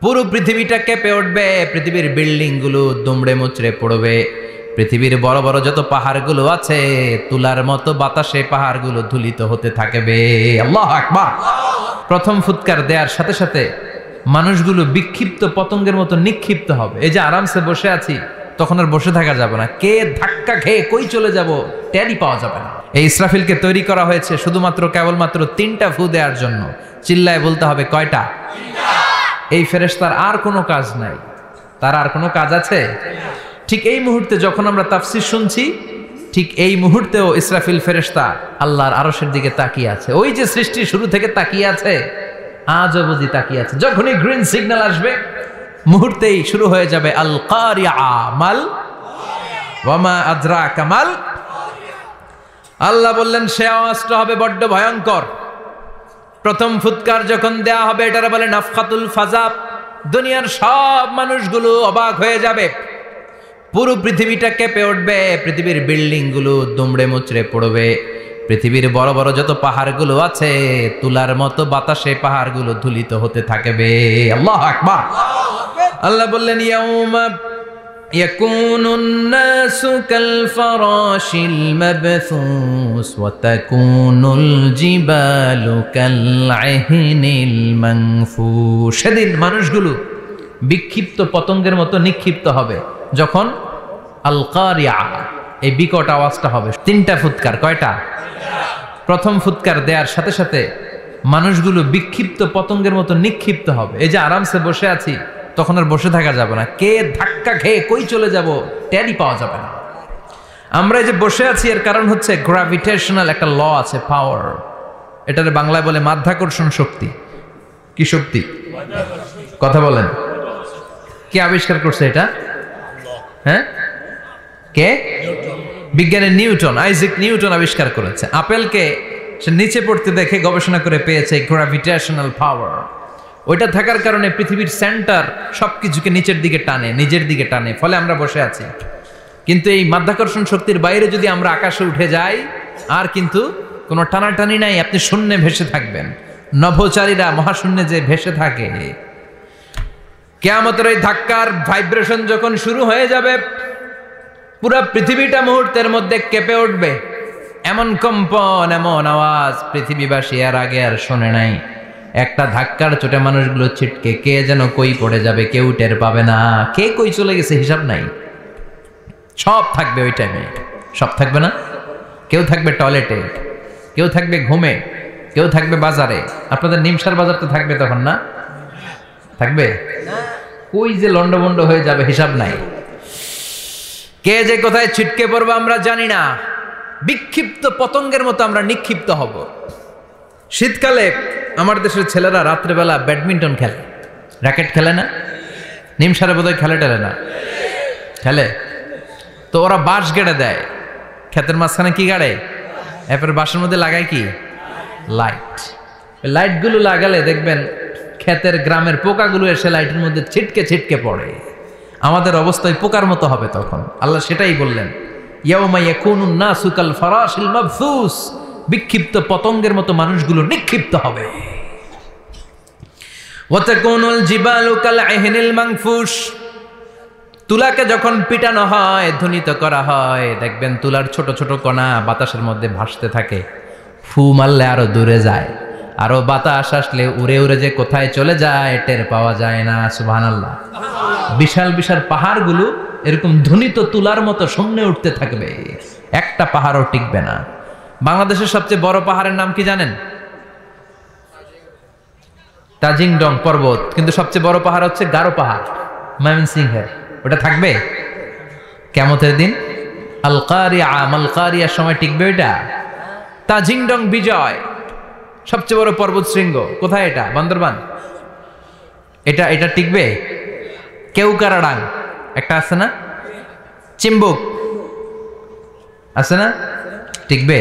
পুরো পৃথিবীটা কেঁপে উঠবে, পৃথিবীর বিল্ডিং গুলো দুমড়ে মুচড়ে পড়বে, পৃথিবীর বড় বড় যত পাহাড়গুলো আছে তুলার মতো বাতাসে পাহাড়গুলো ধুলিত হতে থাকবে। আল্লাহু আকবার। প্রথম ফুৎকার দেওয়ার সাথে সাথে মানুষগুলো বিক্ষিপ্ত পতঙ্গের মতো নিক্ষিপ্ত হবে। এই যে আরামসে বসে আছি, তখন আর বসে থাকা যাবে না, কে ধাক্কা খেয়ে কই চলে যাব টেরই পাওয়া যাবে না। এই ইসরাফিলকে তৈরি করা হয়েছে শুধুমাত্র কেবলমাত্র 3টা ফু দেওয়ার জন্য। চিল্লায় বলতে হবে কয়টা? এই ফেরেশতার আর কোনো কাজ নাই, তার আর কোনো কাজ আছে? ঠিক এই মুহূর্তে যখন আমরা তাফসীর শুনছি, ঠিক এই মুহূর্তেও ইসরাফিল ফেরেশতা আল্লাহর আরশের দিকে তাকিয়ে আছে। ওই যে সৃষ্টি শুরু থেকে তাকিয়ে আছে, আজও বুঝি তাকিয়ে আছে। যখনই গ্রিন সিগন্যাল আসবে মুহূর্তেই শুরু হয়ে যাবে আল কারিআ মাল ওয়া মা আদরাকা মাল। আল্লাহ বললেন সে আওয়াজটা হবে বড্ড ভয়ঙ্কর। প্রথম ফুৎকার যখন দেয়া হবে, এটারে বলে নাফখাতুল ফাজা। দুনিয়ার সব মানুষগুলো অবাক হয়ে যাবে, পুরো পৃথিবীটা কেঁপে উঠবে, পৃথিবীর বিল্ডিং গুলো দুমড়ে মুচড়ে পড়বে, পৃথিবীর বড় বড় যত পাহাড়গুলো আছে তুলার মতো বাতাসে পাহাড়গুলো ধুলিত হতে থাকবে। আল্লাহু আকবার। আল্লাহ বললেন ইয়াউমা ইয়াকুনুন নাসু কাল ফারাশিল মাবথুস ওয়া তাকুনুল জিবালু কাল আহিনিল মানফুশ। সেদিন মানুষগুলো বিক্ষিপ্ত পতঙ্গের মতো নিক্ষিপ্ত হবে যখন আল কারিআ এই বিকট আওয়াজটা হবে। 3টা ফুৎকার। কয়টা? প্রথম ফুৎকার দেওয়ার সাথে সাথে মানুষগুলো বিক্ষিপ্ত পতঙ্গের মতো নিক্ষিপ্ত হবে। এই যে আরামসে বসে আছি, তখন আর বসে থাকা যাবে না, কে ধাক্কা খেয়ে কই চলে যাব টেরই পাওয়া যাবে না। আমরা এই যে বসে আছি এর কারণ হচ্ছে গ্র্যাভিটেশনাল একটা ল আছে, পাওয়ার। এটার বাংলায় বলে মাধ্যাকর্ষণ শক্তি। কি শক্তি? কথা বলেন। কে আবিষ্কার করছে এটা? হ্যাঁ, কে? বিজ্ঞানী নিউটন, আইজাক নিউটন আবিষ্কার করেছে। আপেলকে সে নিচে পড়তে দেখে গবেষণা করে পেয়েছে গ্র্যাভিটেশনাল পাওয়ার। ওইটা থাকার কারণে পৃথিবীর সেন্টার সবকিছুকে নিচের দিকে টানে, নিজের দিকে টানে, ফলে আমরা বসে আছি। কিন্তু এই মাধ্যাকর্ষণ শক্তির বাইরে যদি আমরা আকাশে উঠে যাই, আর কিন্তু কোনো টানাটানি নাই, আপনি শূন্যে ভেসে থাকবেন। নভোচারীরা মহাশূন্যে যে ভেসে থাকে, কিয়ামতের ওই ধাক্কার ভাইব্রেশন যখন শুরু হয়ে যাবে, পুরো পৃথিবীটা মুহূর্তের মধ্যে কেঁপে উঠবে। এমন কম্পন, এমন আওয়াজ পৃথিবীবাসী এর আগে আর শোনে নাই। একটা ধাক্কার চোটে মানুষগুলো ছিটকে কে যেন কই পড়ে যাবে, কেউ টের পাবে না। কে কই চলে গেছে হিসাব নাই। সব থাকবে ওই টাইমে, সব থাকবে না। কেউ থাকবে টয়লেটে, কেউ থাকবে ঘুমে, কেউ থাকবে বাজারে। আপনাদের নিমসার বাজার তো থাকবে তখন, না থাকবে? কই যে লন্ডভন্ড হয়ে যাবে হিসাব নাই। কে যে কোথায় ছিটকে পড়বে আমরা জানি না। বিক্ষিপ্ত পতঙ্গের মতো আমরা নিক্ষিপ্ত হব। শীতকালে আমার দেশের ছেলেরা রাত্রেবেলা ব্যাডমিন্টন খেলে, র্যাকেট খেলে না? নিমসারে বোধহয় খেলে টেলে না, খেলে তো। ওরা বাঁশ গেড়ে দেয়, ক্ষেতের মাঝখানে কি গাড়ে, এরপরে বাঁশের মধ্যে লাগায় কি লাইট। লাইটগুলো লাগালে দেখবেন ক্ষেতের গ্রামের পোকাগুলো এসে লাইটের মধ্যে ছিটকে ছিটকে পড়ে। আমাদের অবস্থা ওই পোকার মতো হবে তখন। আল্লাহ সেটাই বললেন, ইয়াউমা ইয়াকুনুন নাসু কাল ফারাশিল মাবথুস। বিক্ষিপ্ত পতঙ্গের মতো মানুষগুলো নিক্ষিপ্ত হবে। ওয়া তাকুনুল জিবালু কাল আহিনিল মানফুশ। তুলাকে যখন পিটানো হয়, ধ্বনিত করা হয়, দেখবেন তুলার ছোট ছোট কণা বাতাসের মধ্যে ভাসতে থাকে। ফু মারলে আরো দূরে যায়, আরো বাতাস আসলে উড়ে উড়ে যে কোথায় চলে যায় টের পাওয়া যায় না। সুবহানাল্লাহ। বিশাল বিশাল পাহাড়গুলো এরকম ধ্বনিত তুলার মতো শূন্যে উঠতে থাকবে, একটা পাহাড়ও টিকবে না। বাংলাদেশের সবচেয়ে বড় পাহাড়ের নাম কি জানেন? তাজিংডং পর্বত। কিন্তু সবচেয়ে বড় পাহাড় হচ্ছে গারো পাহাড়, ময়মনসিংহের। ওটা থাকবে কিয়ামতের দিন। আল কারিআ মাল কারিআর সময় টিকবে ওইটা? তাজিংডং বিজয় সবচেয়ে বড় পর্বত শৃঙ্গ। কোথায় এটা? বান্দরবান। এটা টিকবে? কেউকারাডাং একটা আছে না, চিম্বুক আছে না, টিকবে?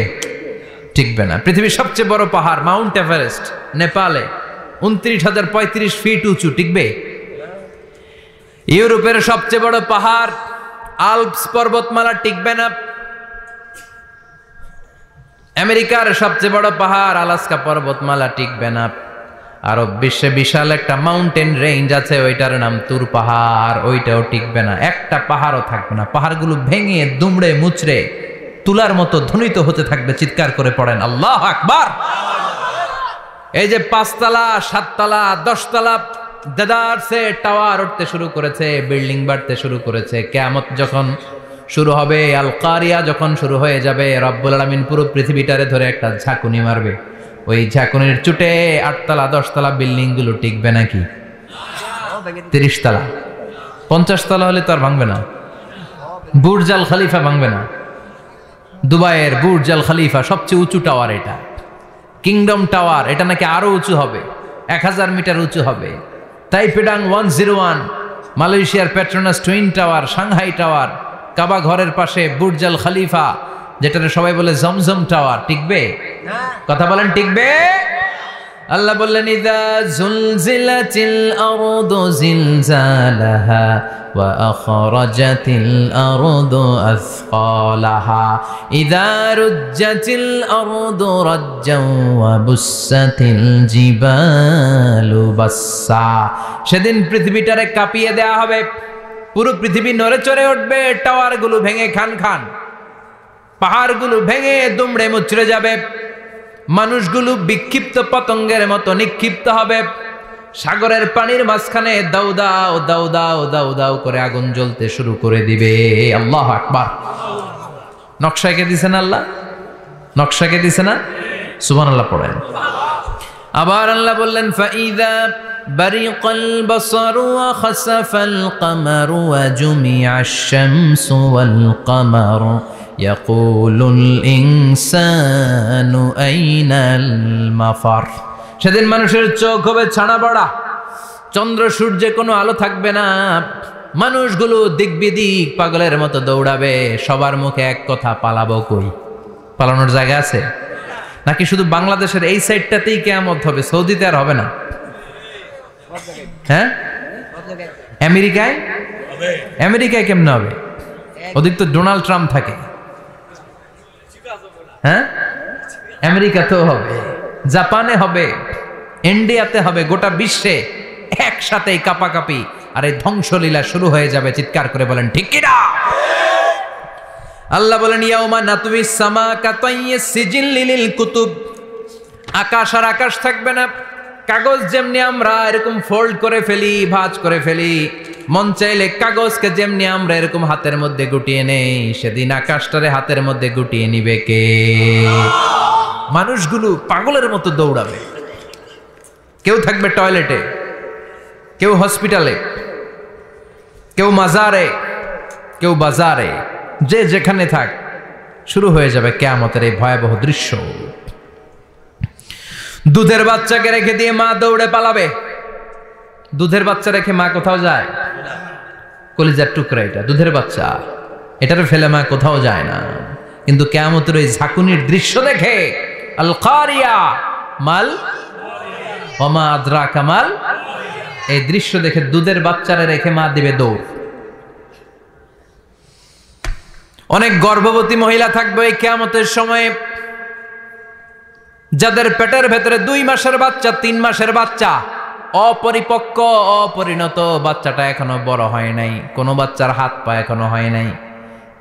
টিকবে না। পৃথিবীর সবচেয়ে বড় পাহাড় মাউন্ট এভারেস্ট নেপালে 29,035 ফিট উঁচু, টিকবে? ইউরোপের সবচেয়ে বড় পাহাড় আল্পস পর্বতমালা, টিকবে না। আমেরিকার সবচেয়ে বড় পাহাড় আলাস্কা পর্বতমালা, টিকবে না। আরব বিশ্বে বিশাল একটা মাউন্টেন রেঞ্জ আছে, ওইটার নাম তুর পাহাড়, ওইটাও টিকবে না, একটা পাহাড়ও থাকবে না। পাহাড়গুলো ভেঙে দুমড়ে মুচড়ে তুলার মতো ধ্বনিত হতে থাকবে। চিৎকার করে পড়েন আল্লাহু আকবার। এই যে 5 তলা 7 তলা 10 তলা দেদারসে টাওয়ার উঠতে শুরু করেছে, বিল্ডিং বাড়তে শুরু করেছে। কিয়ামত যখন শুরু হবে, আল কারিয়া যখন শুরু হয়ে যাবে, রব্বুল আলামিন পুরো পৃথিবীটারে ধরে একটা ঝাঁকুনি মারবে। ওই ঝাঁকুনির চুটে 8 তলা 10 তলা বিল্ডিং গুলো টিকবে নাকি? 30 তলা 50 তলা হলে তো আর ভাঙবে না। বুর্জ আল খলিফা ভাঙবে না। দুবাইয়ের বুর্জ আল খলিফা সবচেয়ে উঁচু টাওয়ার, এটা কিংডম টাওয়ার, এটা নাকি আরো উঁচু হবে, 1000 মিটার উঁচু হবে। তাইপেডাং 101, মালয়েশিয়ার Petronas twin tower, Shanghai tower, Kaaba ঘরের পাশে বুর্জ আল খলিফা, যেটা সবাই বলে জমজম টাওয়ার, টিকবে? কথা বলেন টিকবে? আল্লাহ বললেন ইযা জুলজিলাতিল আরদু জিলজালাহা ওয়া আখরাজাতিল আরদু আসকালাহা ইযা রুজ্জাতিল আরদু রাজ্জাও ওয়া বুসাতিল জিবালু বাসসা। সেদিন পৃথিবীটারে কাঁপিয়ে দেয়া হবে, পুরো পৃথিবী নড়ে চড়ে উঠবে, টাওয়ারগুলো ভেঙে খান খান, পাহাড়গুলো ভেঙে দুমড়ে মুচড়ে যাবে, মানুষগুলো বিক্ষিপ্ত পতঙ্গের মতো নিক্ষিপ্ত হবে, সাগরের পানির মাঝখানে দাউ দাউ দাউ দাউ দাউ দাউ করে আগুন জ্বলতে শুরু করে দিবে। আল্লাহু আকবার। নকশাকে দিছেন আল্লাহ, নকশাকে দিছে না? সুবহানাল্লাহ পড়েন। আবার আল্লাহ বললেন ফাইদা বারিকাল বাসারু ওয়া খাসাফাল কামারু ওয়া জুমিআশ শামসু ওয়াল কামারু ইয়াকুলুল ইনসানু আইনাল মাফার। সেদিন মানুষের চোখ হবে ছানা বড়া, চন্দ্র সূর্যে কোনো আলো থাকবে না, মানুষগুলো দিক বিদিক পাগলের মতো দৌড়াবে, সবার মুখে এক কথা, পালাবো কই? পালানোর জায়গা আছে নাকি শুধু বাংলাদেশের এই সাইডটাতেই কিয়ামত হবে? সৌদিতে আর হবে না? হ্যাঁ, আমেরিকায়? আমেরিকায় কেমনে হবে? ওদিক তো ডোনাল্ড ট্রাম্প থাকে। হ্যাঁ, আমেরিকাতেও হবে, জাপানে হবে, ইন্ডিয়াতে হবে, গোটা বিশ্বে একসাথে কাপাকাপি আর এই ধ্বংসলীলা শুরু হয়ে যাবে। চিৎকার করে বলেন ঠিক কি না? আল্লাহ বলেন ইয়াউমা নাতুইস সামা কাতাইয়িস সিজিল লিল কুতুব। আকাশ আর আকাশ থাকবে না। কাগজ যেমনি আমরা এরকম ফোল্ড করে ফেলি, ভাঁজ করে ফেলি, মন চাইলে কাগজকে যেমনি আমরা এরকম হাতের মধ্যে গুটিয়ে নেই, সেদিন আকাশটারে হাতের মধ্যে গুটিয়ে নিবে কে? মানুষগুলো পাগলের মতো দৌড়াবে। কেউ থাকবে টয়লেটে, কেউ হসপিটালে, কেউ মাজারে, কেউ বাজারে, যে যেখানে থাক, শুরু হয়ে যাবে কিয়ামতের এই ভয়াবহ দৃশ্য। দুধের বাচ্চাকে রেখে দিয়ে মা দৌড়ে পালাবে। দুধের বাচ্চা রেখে মা কোথাও যায়? কলিজার টুকরা এটা, দুধের বাচ্চা, এটারে ফেলে মা কোথাও যায় না। কিন্তু কিয়ামতের ওই ঝাঁকুনির দৃশ্য দেখে, আল কারিয়া মাল ওয়া মা আদরাকা মাল, এই দৃশ্য দেখে দুধের বাচ্চারে রেখে মা দিবে দৌড়। অনেক গর্ভবতী মহিলা থাকবে এই কিয়ামতের সময়ে, যাদের পেটের ভেতরে 2 মাসের বাচ্চা, 3 মাসের বাচ্চা, অপরিপক্ক অপরিণত, বাচ্চাটা এখনো বড় হয় নাই, কোনো বাচ্চার হাত পা এখনো হয় নাই।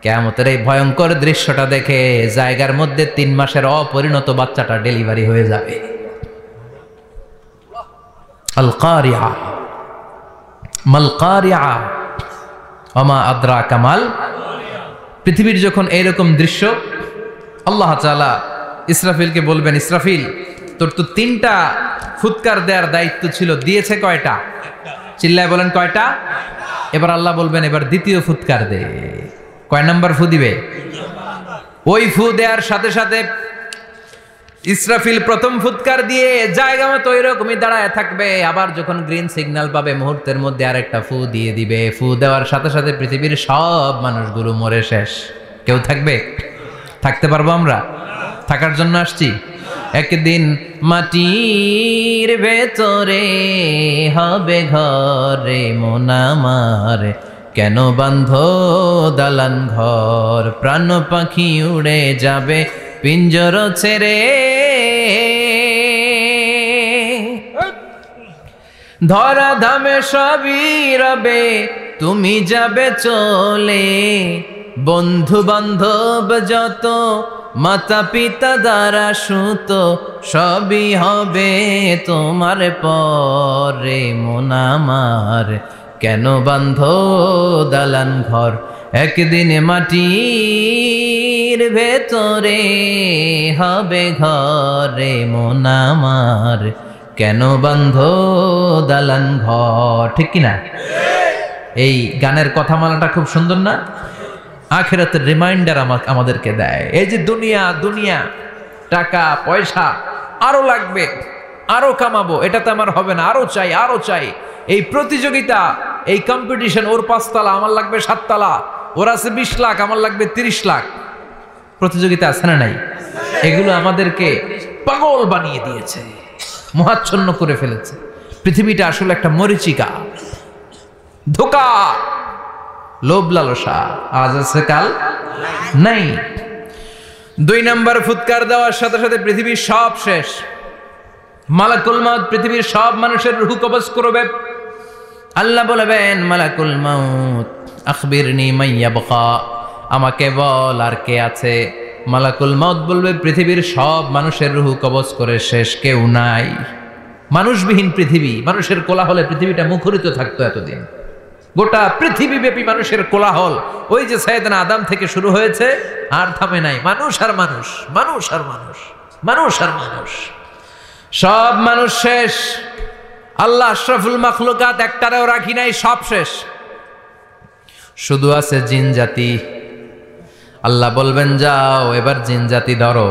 কিয়ামতের এই ভয়ঙ্কর দৃশ্যটা দেখে জায়গার মধ্যে 3 মাসের অপরিণত বাচ্চাটা ডেলিভারি হয়ে যাবে। আল কারিয়া মাল কারিয়া ওয়া মা আদরাকা মাল। পৃথিবীর যখন এইরকম দৃশ্য, আল্লাহ তাআলা ইসরাফিলকে বলবেন, ইসরাফিল তোর তো 3টা ফুৎকার দেওয়ার দায়িত্ব ছিল, দিয়েছে কয়টা? চিল্লায় বলেন কয়টা? এবার আল্লাহ বলবেন এবার দ্বিতীয় ফুৎকার দে। কয় নাম্বার ফু দিবে? ওই ফু দেওয়ার সাথে সাথে ইসরাফিল প্রথম ফুৎকার দিয়ে জায়গা মতো এরকমই দাঁড়ায় থাকবে। আবার যখন গ্রিন সিগন্যাল পাবে মুহূর্তের মধ্যে আরেকটা ফু দিয়ে দিবে। ফু দেওয়ার সাথে সাথে পৃথিবীর সব মানুষগুলো মরে শেষ। কেউ থাকবে? থাকতে পারবো আমরা? থাকার জন্য আসছি। একদিন মাটির ভেতরে হবে ঘরে মন আমার, কেন বান্ধ দালান ঘর, প্রাণ পাখি উড়ে যাবে পিঞ্জর ছেড়ে। ধরা ধামে সবই রবে, তুমি যাবে চলে। বন্ধু বান্ধব যত, মাতা পিতা দ্বারা সুত, সবই হবে তোমার পরে। মন আমার কেন বান্ধ দালান ঘর, একদিন মাটির ভেতরে হবে ঘরে। মন আমার কেন বান্ধ দালান ঘর, ঠিক কিনা? এই গানের কথামালাটা খুব সুন্দর না? আখিরাতের রিমাইন্ডার আমাদেরকে দেয়। এই যে দুনিয়া দুনিয়া, টাকা পয়সা আরো লাগবে, আরো কামাবো, এটাতে আমার হবে না, আরো চাই আরো চাই। এই প্রতিযোগিতা, এই কম্পিটিশন, ওর 5 তলা আমার লাগবে 7 তলা, ওর আছে 20 লাখ আমার লাগবে 30 লাখ। প্রতিযোগিতা আছে না নাই? এগুলো আমাদেরকে পাগল বানিয়ে দিয়েছে, মোহাচ্ছন্ন করে ফেলেছে। পৃথিবীটা আসলে একটা মরিচিকা, ধোঁকা, লোভ লালসা, আজ আছে কাল নাই। 2 নম্বর ফুৎকার দেওয়ার সাথে সাথে পৃথিবীর সব শেষ। মালাকুল মাউত পৃথিবীর সব মানুষের রূহ কবজ করবে। আল্লাহ বলবেন, মালাকুল মাউত আখবিরনি মাইয়া বকা, আমাকে বল আর কে আছে। মালাকুল মাউত বলবে, পৃথিবীর সব মানুষের রূহ কবজ করে শেষ, কেউ নাই। মানুষবিহীন পৃথিবী, মানুষের কোলাহলে পৃথিবীটা মুখরিত থাকতো এতদিন। গোটা পৃথিবীব্যাপী মানুষের কোলাহল, ওই যে সাইয়েদনা আদম থেকে শুরু হয়েছে, আর থামে নাই। মানুষ আর মানুষ, মানুষ আর মানুষ, মানুষ আর মানুষ, সব মানুষ শেষ। আল্লাহ আশরাফুল মাখলুকাত একটারেও রাখি নাই, সব শেষ। শুধু আছে জিন জাতি। আল্লাহ বলবেন, যাও এবার জিন জাতি ধরো,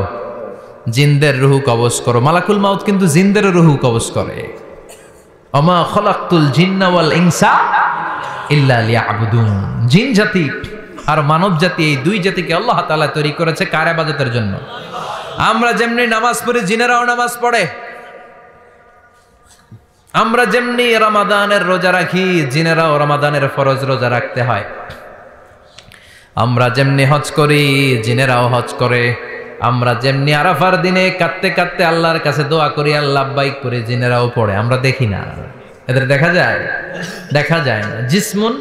জিনদের রুহু কবজ করো। মালাকুল মাউত কিন্তু জিনদের রুহু কবজ করে। ওমা খলাকতুল জিন্না ওয়াল ইনসা ইল্লা লিয়াবুদুন। জিন জাতি আর মানব জাতি, এই 2 জাতিকে আল্লাহ তাআলা তৈরি করেছে কার ইবাদতের জন্য। আমরা যেমনি নামাজ পড়ি, জিনেরাও নামাজ পড়ে। আমরা যেমনি রমাদানের রোজা রাখি, জিনেরাও রমাদানের ফরজ রোজা রাখতে হয়। আমরা যেমনি হজ করি, জিনেরাও হজ করে। আমরা যেমনি আরাফার দিনে কাঁদতে কাঁদতে আল্লাহর কাছে দোয়া করি, আল্লাহ লাব্বাইক করে, জিনেরাও পড়ে। আমরা দেখি না, এদের দেখা যায়? দেখা যায় না। জিসমুন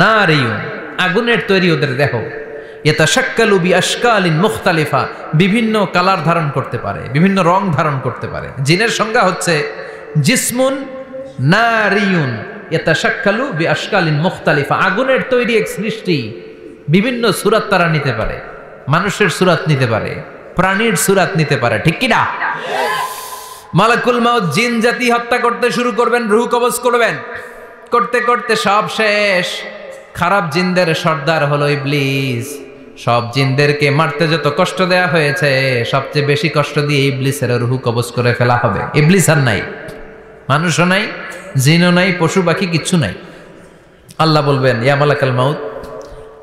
নারিয়ুন, আগুনের তৈরি ওদের দেহ। ইয়াতাশাক্কালু বিআশকালিন মুখতালিফা, বিভিন্ন কালার ধারণ করতে পারে, বিভিন্ন রং ধারণ করতে পারে। জিনের সংজ্ঞা হচ্ছে জিসমুন নারিয়ুন ইয়াতাশাক্কালু বিআশকালিন মুখতালিফা, আগুনের তৈরি এক সৃষ্টি, বিভিন্ন সূরত তারা নিতে পারে। মানুষের সূরত নিতে পারে, প্রাণীর সূরত নিতে পারে, ঠিক কি না? মালাকুল মাউত জিন জাতি হত্যা করতে শুরু করবেন, রূহ কবজ করবেন। করতে করতে সব শেষ। খারাপ জিনদের সর্দার হলো ইবলিস। সব জিনদেরকে মারতে যত কষ্ট দেয়া হয়েছে, সবচেয়ে বেশি কষ্ট দিয়ে ইবলিসের রূহ কবজ করে ফেলা হবে। ইবলিস আর নাই, মানুষও নাই, জিনও নাই, পশু পাখি কিচ্ছু নাই। আল্লাহ বলবেন, ইয়া মালাকুল মাউত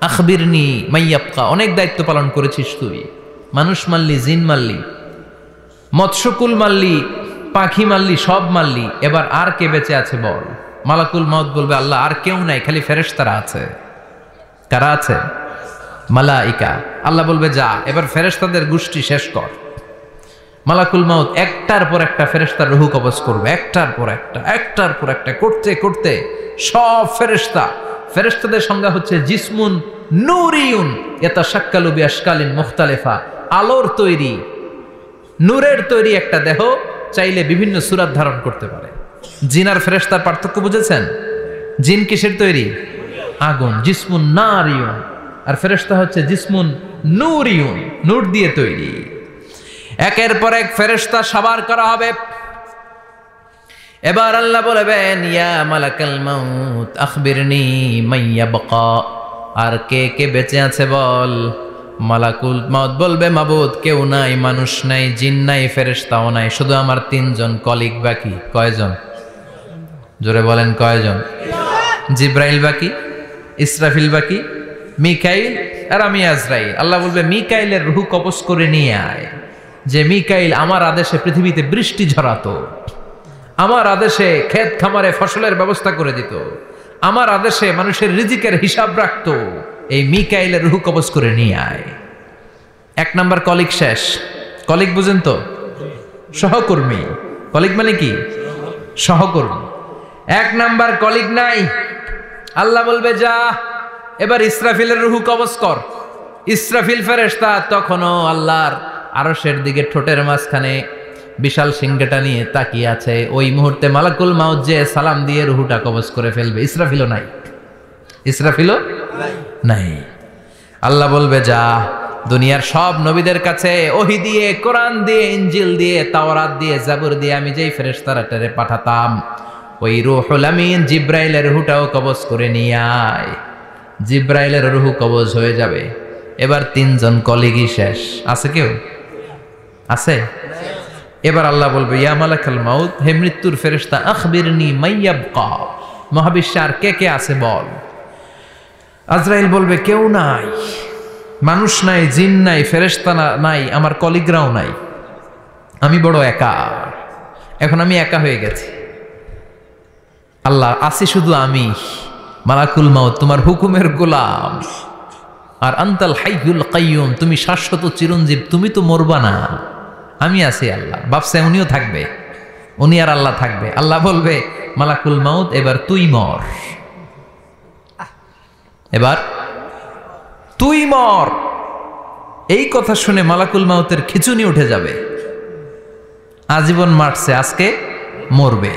আখবিরনি মাইয়াবকা, অনেক দায়িত্ব পালন করেছিস তুই। মানুষ মারলি, জিন মারলি, মৎস্যকুল মারলি, পাখি মারলি, সব মারলি, এবার আর কে বেঁচে আছে বল। মালাকুল মাউত বলবে, আল্লাহ আর কেউ নাই, খালি ফেরেশতারা আছে। কারা আছে? মালাইকা। আল্লাহ বলবে, যা এবার ফেরেশতাদের গোষ্ঠী শেষ কর। মালাকুল মাউত একটার পর একটা ফেরেশতার রূহ কবজ করবে, একটার পর একটা, একটার পর একটা, করতে করতে সব ফেরেশতা। ফেরেশতাদের সংজ্ঞা হচ্ছে জিসমুন নূরিয়ুন ইয়াতাশাক্কালু বিআশকালিন মুখতালিফা, আলোর তৈরি, নূরের তৈরি একটা দেহ, চাইলে বিভিন্ন সূরত ধারণ করতে পারে। জিন আর ফেরেশতার পার্থক্য বুঝেছেন? জিন কিসের তৈরি? আগুন, জিসমুন নারিয়ুন। আর ফেরেশতা হচ্ছে জিসমুন নূরিয়ুন, নূর দিয়ে তৈরি। একের পর এক ফেরেশতা সাবার করা হবে। এবার আল্লাহ বলবেন, ইয়া মালাকাল মাউত আখবিরনি মাইয়াবকা, আর কে কে বেঁচে আছে বল। মালাকুল মাউত বলবে, মাবুদ কেউ নাই, মানুষ নাই, জিন নাই, ফেরেশতাও নাই, শুধু আমার 3 জন কলিগ বাকি। কয়জন? জোরে বলেন, কয়জন? জিব্রাইল বাকি, ইসরাফিল বাকি, মিকাইল আর আমি আজরাইল। আল্লাহ বলবে, মিকাইলের রূহ কবজ করে নিয়ে আয়। যে মিকাইল আমার আদেশে পৃথিবীতে বৃষ্টি ঝরাতো, আমার আদেশে ক্ষেত খামারে ফসলের ব্যবস্থা করে দিত, আমার আদেশে মানুষের রিজিকের হিসাব রাখতো। এই মিকাইলের রূহ কবজ করে নিয়ে আয়। 1 নাম্বার কলিগ শেষ। কলিগ বুঝেন তো? সহকর্মী। কলিগ মানে কি? সহকর্মী, 1 নাম্বার কলিগ নাই। আল্লাহ বলবে যা এবার ইসরাফিলের রূহ কবজ কর। ইসরাফিল ফেরেশতা তখনও আল্লাহর আরশের দিকে ঠোঁটের মাঝখানে বিশাল সিংহাটা নিয়ে তাকিয়ে আছে। ওই মুহূর্তে মালাকুল মাউত যে সালাম দিয়ে রূহটা কবজ করে ফেলবে। ইসরাফিলও নাই, ইসরাফিলও নাই। আল্লাহ বলবে যা দুনিয়ার সব নবীদের কাছে ওহী দিয়ে, কোরআন দিয়ে, ইনজিল দিয়ে, তাওরাত দিয়ে, জাবুর দিয়ে আমি যেই ফেরেশতারাটারে পাঠাতাম ওই রূহুল আমিন জিব্রাইলের রূহটাও কবজ করে নিয়ে আয়। জিব্রাইলের রূহ কবজ হয়ে যাবে। এবার 3 জন কলিগই শেষ। আছে কেউ? আছে? এবার আল্লাহ বলবে ইয়া মালাকাল মাউত, হে মৃত্যুর ফেরেশতা, আখবিরনি মাইয়াবকা, মহাবিশ্বে আর কে কে আছে বল। আজরাইল বলবে কেউ নাই, মানুষ নাই, জিন নাই, ফেরেশতা নাই, আমার কলিগরাও নাই, আমি বড় একা। এখন আমি একা হয়ে গেছি। আল্লাহ আছি শুধু আমি, মালাকুল মাউত তোমার হুকুমের গোলাম। আর আনতাল হাইয়ুল কাইয়ুম, তুমি শাশ্বত চিরঞ্জীব, তুমি তো মরবা না, আমি আছি। আল্লাহ ভাবছে উনিও থাকবে, উনি আর আল্লাহ থাকবে। আল্লাহ বলবে মালাকুল মাউত এবার তুই মর, এবার তুই মর। এই কথা শুনে মালাকুল মাউতের খিচুনি উঠে যাবে। আজীবন মারছে, আজকে মরবে।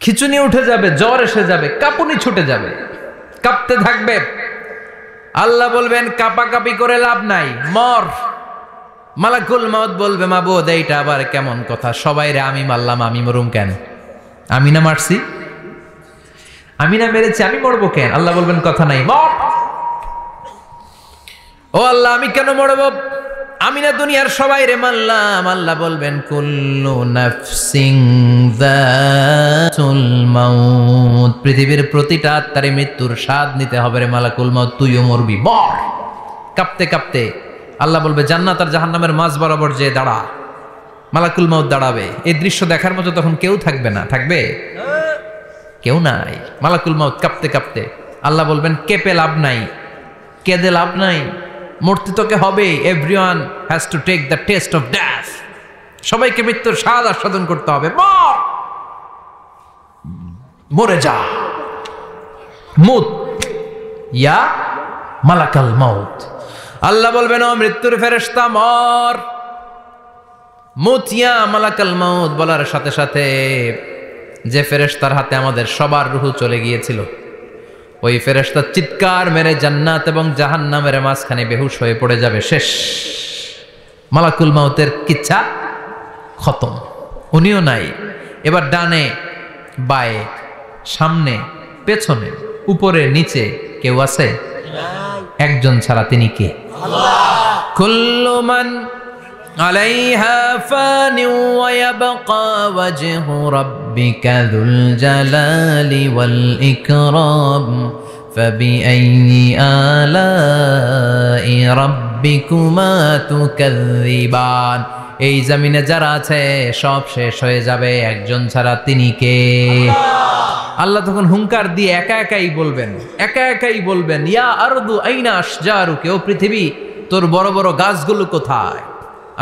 খিচুনি উঠে যাবে, জ্বর এসে যাবে, কাঁপুনি ছুটে যাবে, কাঁপতে থাকবে। আল্লাহ বলবেন কাঁপাকাঁপি করে লাভ নাই, মর। মালাকুল মাউত বলবে মাবুদ এইটা আবার কেমন কথা, সবাই রে আমি মারলাম, আমি মরুম কেন? আমি না মারছি, আমি না মেরেছি, আমি মরবো কেন? আল্লাহ বলবেন কথা নাই, মর। ও আল্লাহ আমি কেন মরবো? আমি না দুনিয়ার সবাই রে মারলাম। আল্লাহ বলবেন কুল্লু নাফসিন যাতুল মাউত, পৃথিবীর প্রতিটা আত্মারে মৃত্যুর স্বাদ নিতে হবে রে মালাকুল মাউত, তুইও মরবি, মর। কাঁপতে কাঁপতে আল্লাহ বলবে জান্নাত আর জাহান্নামের মাঝ বরাবর যে দাঁড়া। মালাকুল মাউত দাঁড়াবে। এই দৃশ্য দেখার মতো তখন কেউ থাকবে না, থাকবে কেউ নাই। মালাকুল মাউত কাঁপতে কাঁপতে আল্লাহ বলবেন কেঁপে লাভ নাই, কেঁদে লাভ নাই, মরতে তোকে হবে। Everyone has to take the test of death, সবাইকে মৃত্যুর স্বাদ আস্বাদন করতে হবে। মর, মরে যা, মুত ইয়া মালাকাল মাউত। আল্লাহ বলবেন ও মৃত্যুর ফেরেশতা মর, মুত ইয়া মালাকাল মাউত। বলার সাথে সাথে যে ফেরেশতার হাতে আমাদের সবার রূহ চলে গিয়েছিল ওই ফেরেশতা চিৎকার মেরে জান্নাত এবং জাহান্নামের মাঝখানে বেহুশ হয়ে পড়ে যাবে। শেষ, মালাকুল মাউতের কিচ্ছা খতম, উনিও নাই। এবার ডানে বায়ে, সামনে পেছনে, উপরে নিচে কেউ আছে? একজন ছাড়া, তিনি কে? কুল্লু মান আলাইহা ফানি ওয়া ইয়াবকা ওয়াজহু রাব্বিকা যুল জালালি ওয়াল ইকরাম ফাবিআইয়ি আলাই রাব্বিকুমা তুকাযযিবান। এই জমিনে যারা আছে সব শেষ হয়ে যাবে, একজন ছাড়া, তিনি কে? আল্লাহ তখন হুঙ্কার দিয়ে একা একাই বলবেন, একা একাই বলবেন ইয়া আরদু আইনা আশজারুকা, ও পৃথিবী তোর বড় বড় গাছগুলো কোথায়?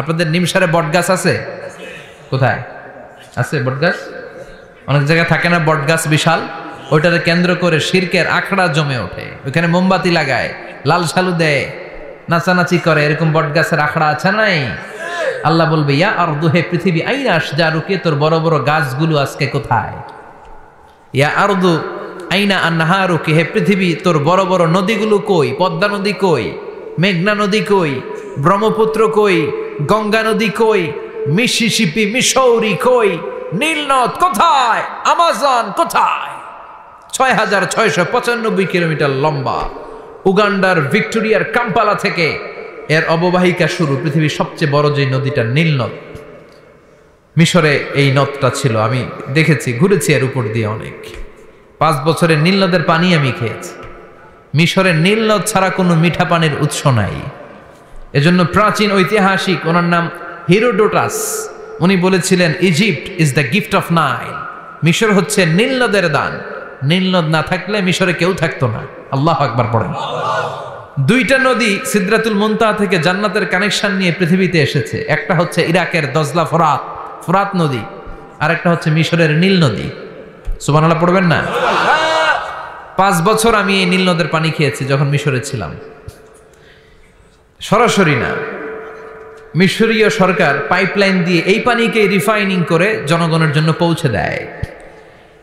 আপনাদের নিমসারে বট গাছ আছে? কোথায় আছে বট গাছ? অনেক জায়গায় থাকে না বট গাছ বিশাল, ওইটাকে কেন্দ্র করে শিরকের আখড়া জমে ওঠে, ওইখানে মোমবাতি লাগায়, লাল সালু দেয়, নাচানাচি করে, এরকম বট গাছের আখড়া আছে নাই? আল্লাহ বলবে ইয়া আরদু, হে পৃথিবী, আইনা আশজারুকা, তোর বড় বড় গাছগুলো আজকে কোথায়? ইয়া আরদু আইনা আনহারুকা, হে পৃথিবী তোর বড় বড় নদীগুলো কই? পদ্মা নদী কই? মেঘনা নদী কই? ব্রহ্মপুত্র কই? গঙ্গা নদী কই? মিসিসিপি, মিসৌরি কই? নীল নদ কোথায়? আমাজন কোথায়? ৬৬৯৫ কিলোমিটার লম্বা, উগান্ডার ভিক্টোরিয়ার কাম্পালা থেকে এর অববাহিকা শুরু। পৃথিবীর সবচেয়ে বড় যে নদীটা নীল নদ, মিশরে এই নদটা ছিল। আমি দেখেছি, ঘুরেছি এর উপর দিয়ে অনেক। 5 বছরের নীল নদের পানি আমি খেয়েছি। মিশরের নীল নদ ছাড়া কোনো মিঠা পানির উৎস নাই। এজন্য প্রাচীন ঐতিহাসিক, ওনার নাম হিরোডোটাস, উনি বলেছিলেন Egypt is the gift of Nile, মিশর হচ্ছে নীল নদের দান। নীল নদ না থাকলে মিশরে কেউ থাকতো না। আল্লাহু আকবার পড়েন। 2টা নদী সিদরাতুল মুনতাহা থেকে জান্নাতের কানেকশন নিয়ে পৃথিবীতে এসেছে। একটা হচ্ছে ইরাকের দজলা ফোরাত নদী, আরেকটা হচ্ছে মিশরের নীল নদী। সুবহানাল্লাহ পড়বেন না? 5 বছর আমি এই নীল নদের পানি খেয়েছি যখন মিশরে ছিলাম। সরাসরি না, মিশরীয় সরকার পাইপলাইন দিয়ে এই পানিকে রিফাইনিং করে জনগণের জন্য পৌঁছে দেয়।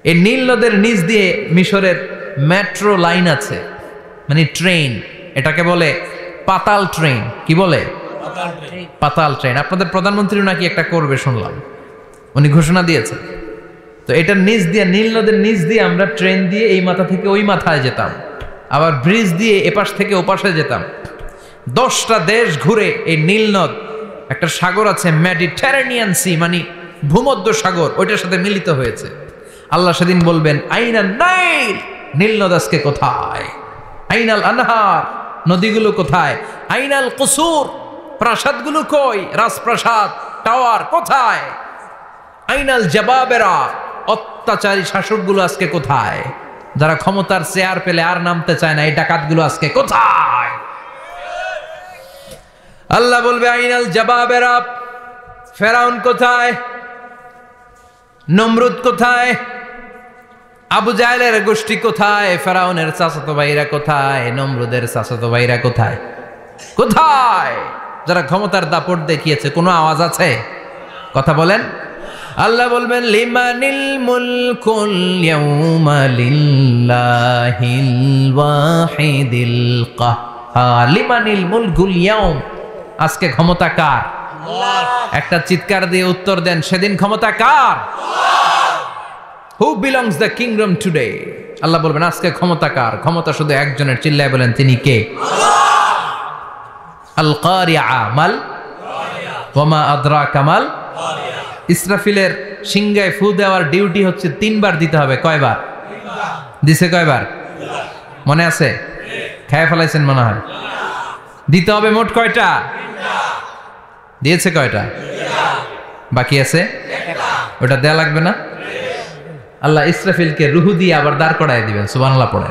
এই নীল নদের নিচ দিয়ে মিশরের মেট্রো লাইন আছে, মানে ট্রেন, এটাকে বলে পাতাল ট্রেন। কি বলে? পাতাল ট্রেন। আপনাদের প্রধানমন্ত্রীও নাকি একটা করবে শুনলাম, উনি ঘোষণা দিয়েছেন। তো এটার নিচ দিয়ে, নীল নদের নিচ দিয়ে আমরা ট্রেন দিয়ে এই মাথা থেকে ওই মাথায় যেতাম, আবার ব্রিজ দিয়ে এপাশ থেকে ওপাশে যেতাম। 10টা দেশ ঘুরে এই নীল নদ, একটা সাগর আছে মেডিটেরেনিয়ান সি, মানে ভূমধ্য সাগর, ওইটার সাথে মিলিত হয়েছে। আল্লাহ সেদিন বলবেন আইনাল নাইল, নীল নদ আজকে কোথায়? আইনাল আনহার, নদীগুলো কোথায়? আইনাল কুসুর, প্রাসাদগুলো কই? রাজপ্রাসাদ, টাওয়ার কোথায়? আইনাল জাবাবেরা, অত্যাচারী শাসকগুলো আজকে কোথায়? যারা ক্ষমতার চেয়ার পেলে আর নামতে চায় না, এই ডাকাতগুলো আজকে কোথায়? আল্লাহ বলবে আইনাল জাবাবেরা, ফেরাউন কোথায়? নমরুদ কোথায়? আবু জাহেলের গোষ্ঠী কোথায়? ফেরাউনের চাচাতো ভাইরা কোথায়? নমরুদের চাচাতো ভাইরা কোথায়? কোথায়? যারা ক্ষমতার দাপট দেখিয়েছে, কোনো আওয়াজ আছে? কথা বলেন। আল্লাহ বলবেন লিমানিল মুলকুল ইয়াউমা লিল্লাহিল ওয়াহিদিল কাহ্হার। লিমানিল মুলকুল ইয়াউম, আজকে ক্ষমতা কার? একটা চিৎকার দিয়ে উত্তর দেন, সেদিন ক্ষমতা কার? Who belongs the kingdom today? Allah বলবেন আজকে ক্ষমতা কার? ক্ষমতা শুধু একজনের, চিল্লায় বলেন তিনি কে? আল কারিআ মাল ওয়া মা আদরাকা মাল। ইসরাফিলের সিংহায় ফু দেওয়ার ডিউটি হচ্ছে 3 বার দিতে হবে। কয়বার দিছে? কয়বার মনে আছে? খেয়ে ফেলাইছেন মনে হয়। দিতে হবে মোট কয়টা? দিয়েছে কয়টা? বাকি আছে, ওটা দেয়া লাগবে না? আল্লাহ ইসরাফিলকে রুহু দিয়ে আবার দাঁড় করায় দিবেন। সুবহানাল্লাহ পড়ে।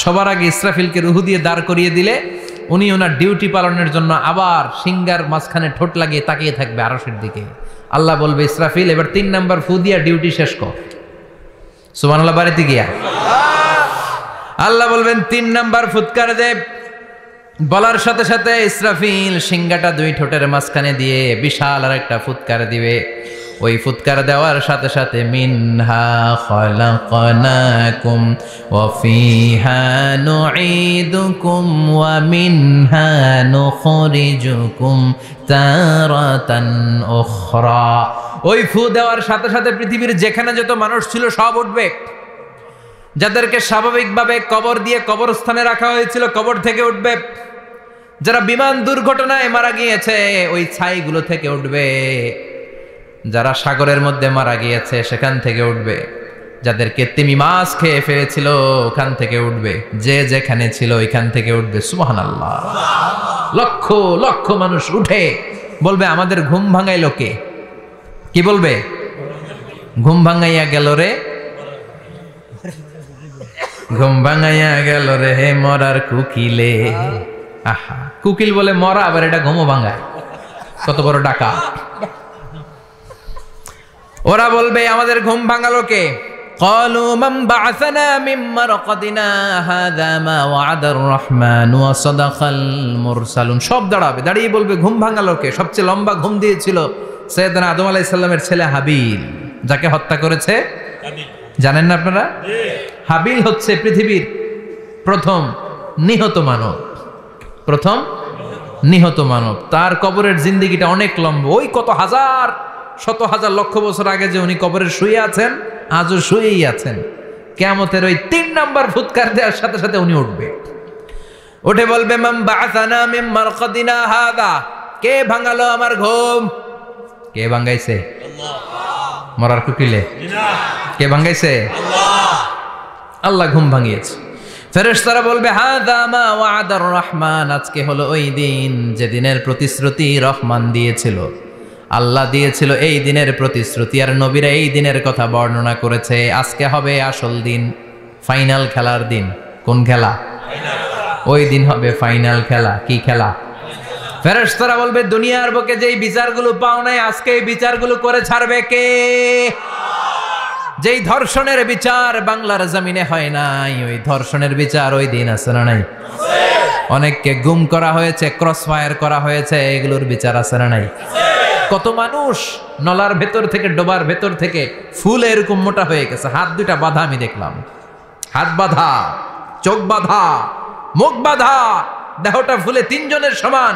সবার আগে ইসরাফিলকে রুহু দিয়ে দাঁড় করিয়ে দিলে উনি ওনার ডিউটি পালনের জন্য আবার সিংহার মাঝখানে ঠোঁট লাগিয়ে তাকিয়ে থাকবে আরশের দিকে। আল্লাহ বলবে ইসরাফিল এবার 3 নাম্বার ফু দিয়া ডিউটি শেষ কর। সুবহানাল্লাহ বাড়িতে গিয়া আল্লাহ বলবেন 3 নাম্বার ফুৎকার দে। বলার সাথে সাথে ইসরাফিল সিংহাটা 2 ঠোঁটের মাঝখানে দিয়ে বিশাল আর একটা ফুৎকার দিবে। ওই ফুৎকার দেওয়ার সাথে সাথে মিনহা খালাকনাকুম ওয়া ফিহা নুঈদুকুম ওয়া মিনহা নুখরিজুকুম তারাতান উখরা। ওই ফু দেওয়ার সাথে সাথে পৃথিবীর যেখানে যত মানুষ ছিল সব উঠবে। যাদেরকে স্বাভাবিকভাবে কবর দিয়ে কবরস্থানে রাখা হয়েছিল কবর থেকে উঠবে। যারা বিমান দুর্ঘটনায় মারা গিয়েছে ওই ছাইগুলো থেকে উঠবে। যারা সাগরের মধ্যে মারা গিয়েছে সেখান থেকে উঠবে। যাদেরকে তিমি মাছ খেয়ে ফেলেছিল ওখান থেকে উঠবে। যে যেখানে ছিল ওইখান থেকে উঠবে। সুবহানাল্লাহ। লক্ষ লক্ষ মানুষ উঠে বলবে আমাদের ঘুম ভাঙাইলো কে? কি বলবে? ঘুম ভাঙাইয়া গেল রে, ঘুম ভাঙাইয়া গেল রে হে মরার কুকিলে। আহা, কুকিল বলে মরা, আবার এটা ঘুমো ভাঙায়। কত বড় ডাকা। ওরা বলবে আমাদের ঘুম ভাঙালো কে? ক্বালু মান বা'আসানা মিন মারকাদিনা হাযা মা ওয়া'দার রাহমান ওয়া সাদাকাল মুরসালুন। সব দাঁড়াবে, দাঁড়িয়ে বলবে ঘুম ভাঙালো কে? সবচেয়ে লম্বা ঘুম দিয়েছিল সাইয়েদনা আদম আলাইহিস সালামের ছেলে হাবিল, যাকে হত্যা করেছে হাবিল। জানেন না আপনারা? হাবিল হচ্ছে পৃথিবীর প্রথম নিহত মানব। প্রথম নিহত মানব। তার কবরের জিন্দেগিটা অনেক লম্বা। ওই কত হাজার, শত হাজার, লক্ষ বছর আগে যে উনি কবরে শুয়ে আছেন, আজও শুয়েই আছেন। কিয়ামতের ওই 3 নাম্বার ফুৎকার দেওয়ার সাথে সাথে উনি উঠবে। উঠে বলবে মান বা'আসানা মিন মারকাদিনা হাযা। কে ভাঙালো আমার ঘুম? কে ভাঙাইছে? আল্লাহ। মরার কুকিলে কে ভাঙাইছে? আল্লাহ। আল্লাহ ঘুম ভাঙিয়েছে। ফেরেশতারা বলবে হাযা মা ওয়া'দার রহমান। আজকে হলো ওই দিন যে দিনের প্রতিশ্রুতি রহমান দিয়েছিল, আল্লাহ দিয়েছিল। এই দিনের প্রতিশ্রুতি আর নবীরা এই দিনের কথা বর্ণনা করেছে। আজকে হবে আসল দিন, ফাইনাল খেলার দিন। কোন খেলা? ওই দিন হবে ফাইনাল খেলা। কি খেলা? ফেরেশতারা বলবে দুনিয়ার বুকে যেই বিচারগুলো পাও নাই আজকে এই বিচারগুলো করে ছাড়বে কে? যেই ধর্ষণের বিচার বাংলার জমিনে হয় নাই ওই ধর্ষণের বিচার ওই দিন আছে না নাই? অনেককে গুম করা হয়েছে, ক্রস ফায়ার করা হয়েছে, এগুলোর বিচার আছে না নাই? কত মানুষ নলার ভেতর থেকে ডোবার ভেতর থেকে ফুল এরকম মোটা হয়ে গেছে, হাত দুইটা বাঁধা, আমি দেখলাম হাত বাঁধা, চোখ বাঁধা, মুখ বাঁধা, দেহটা ফুলে তিনজনের সমান,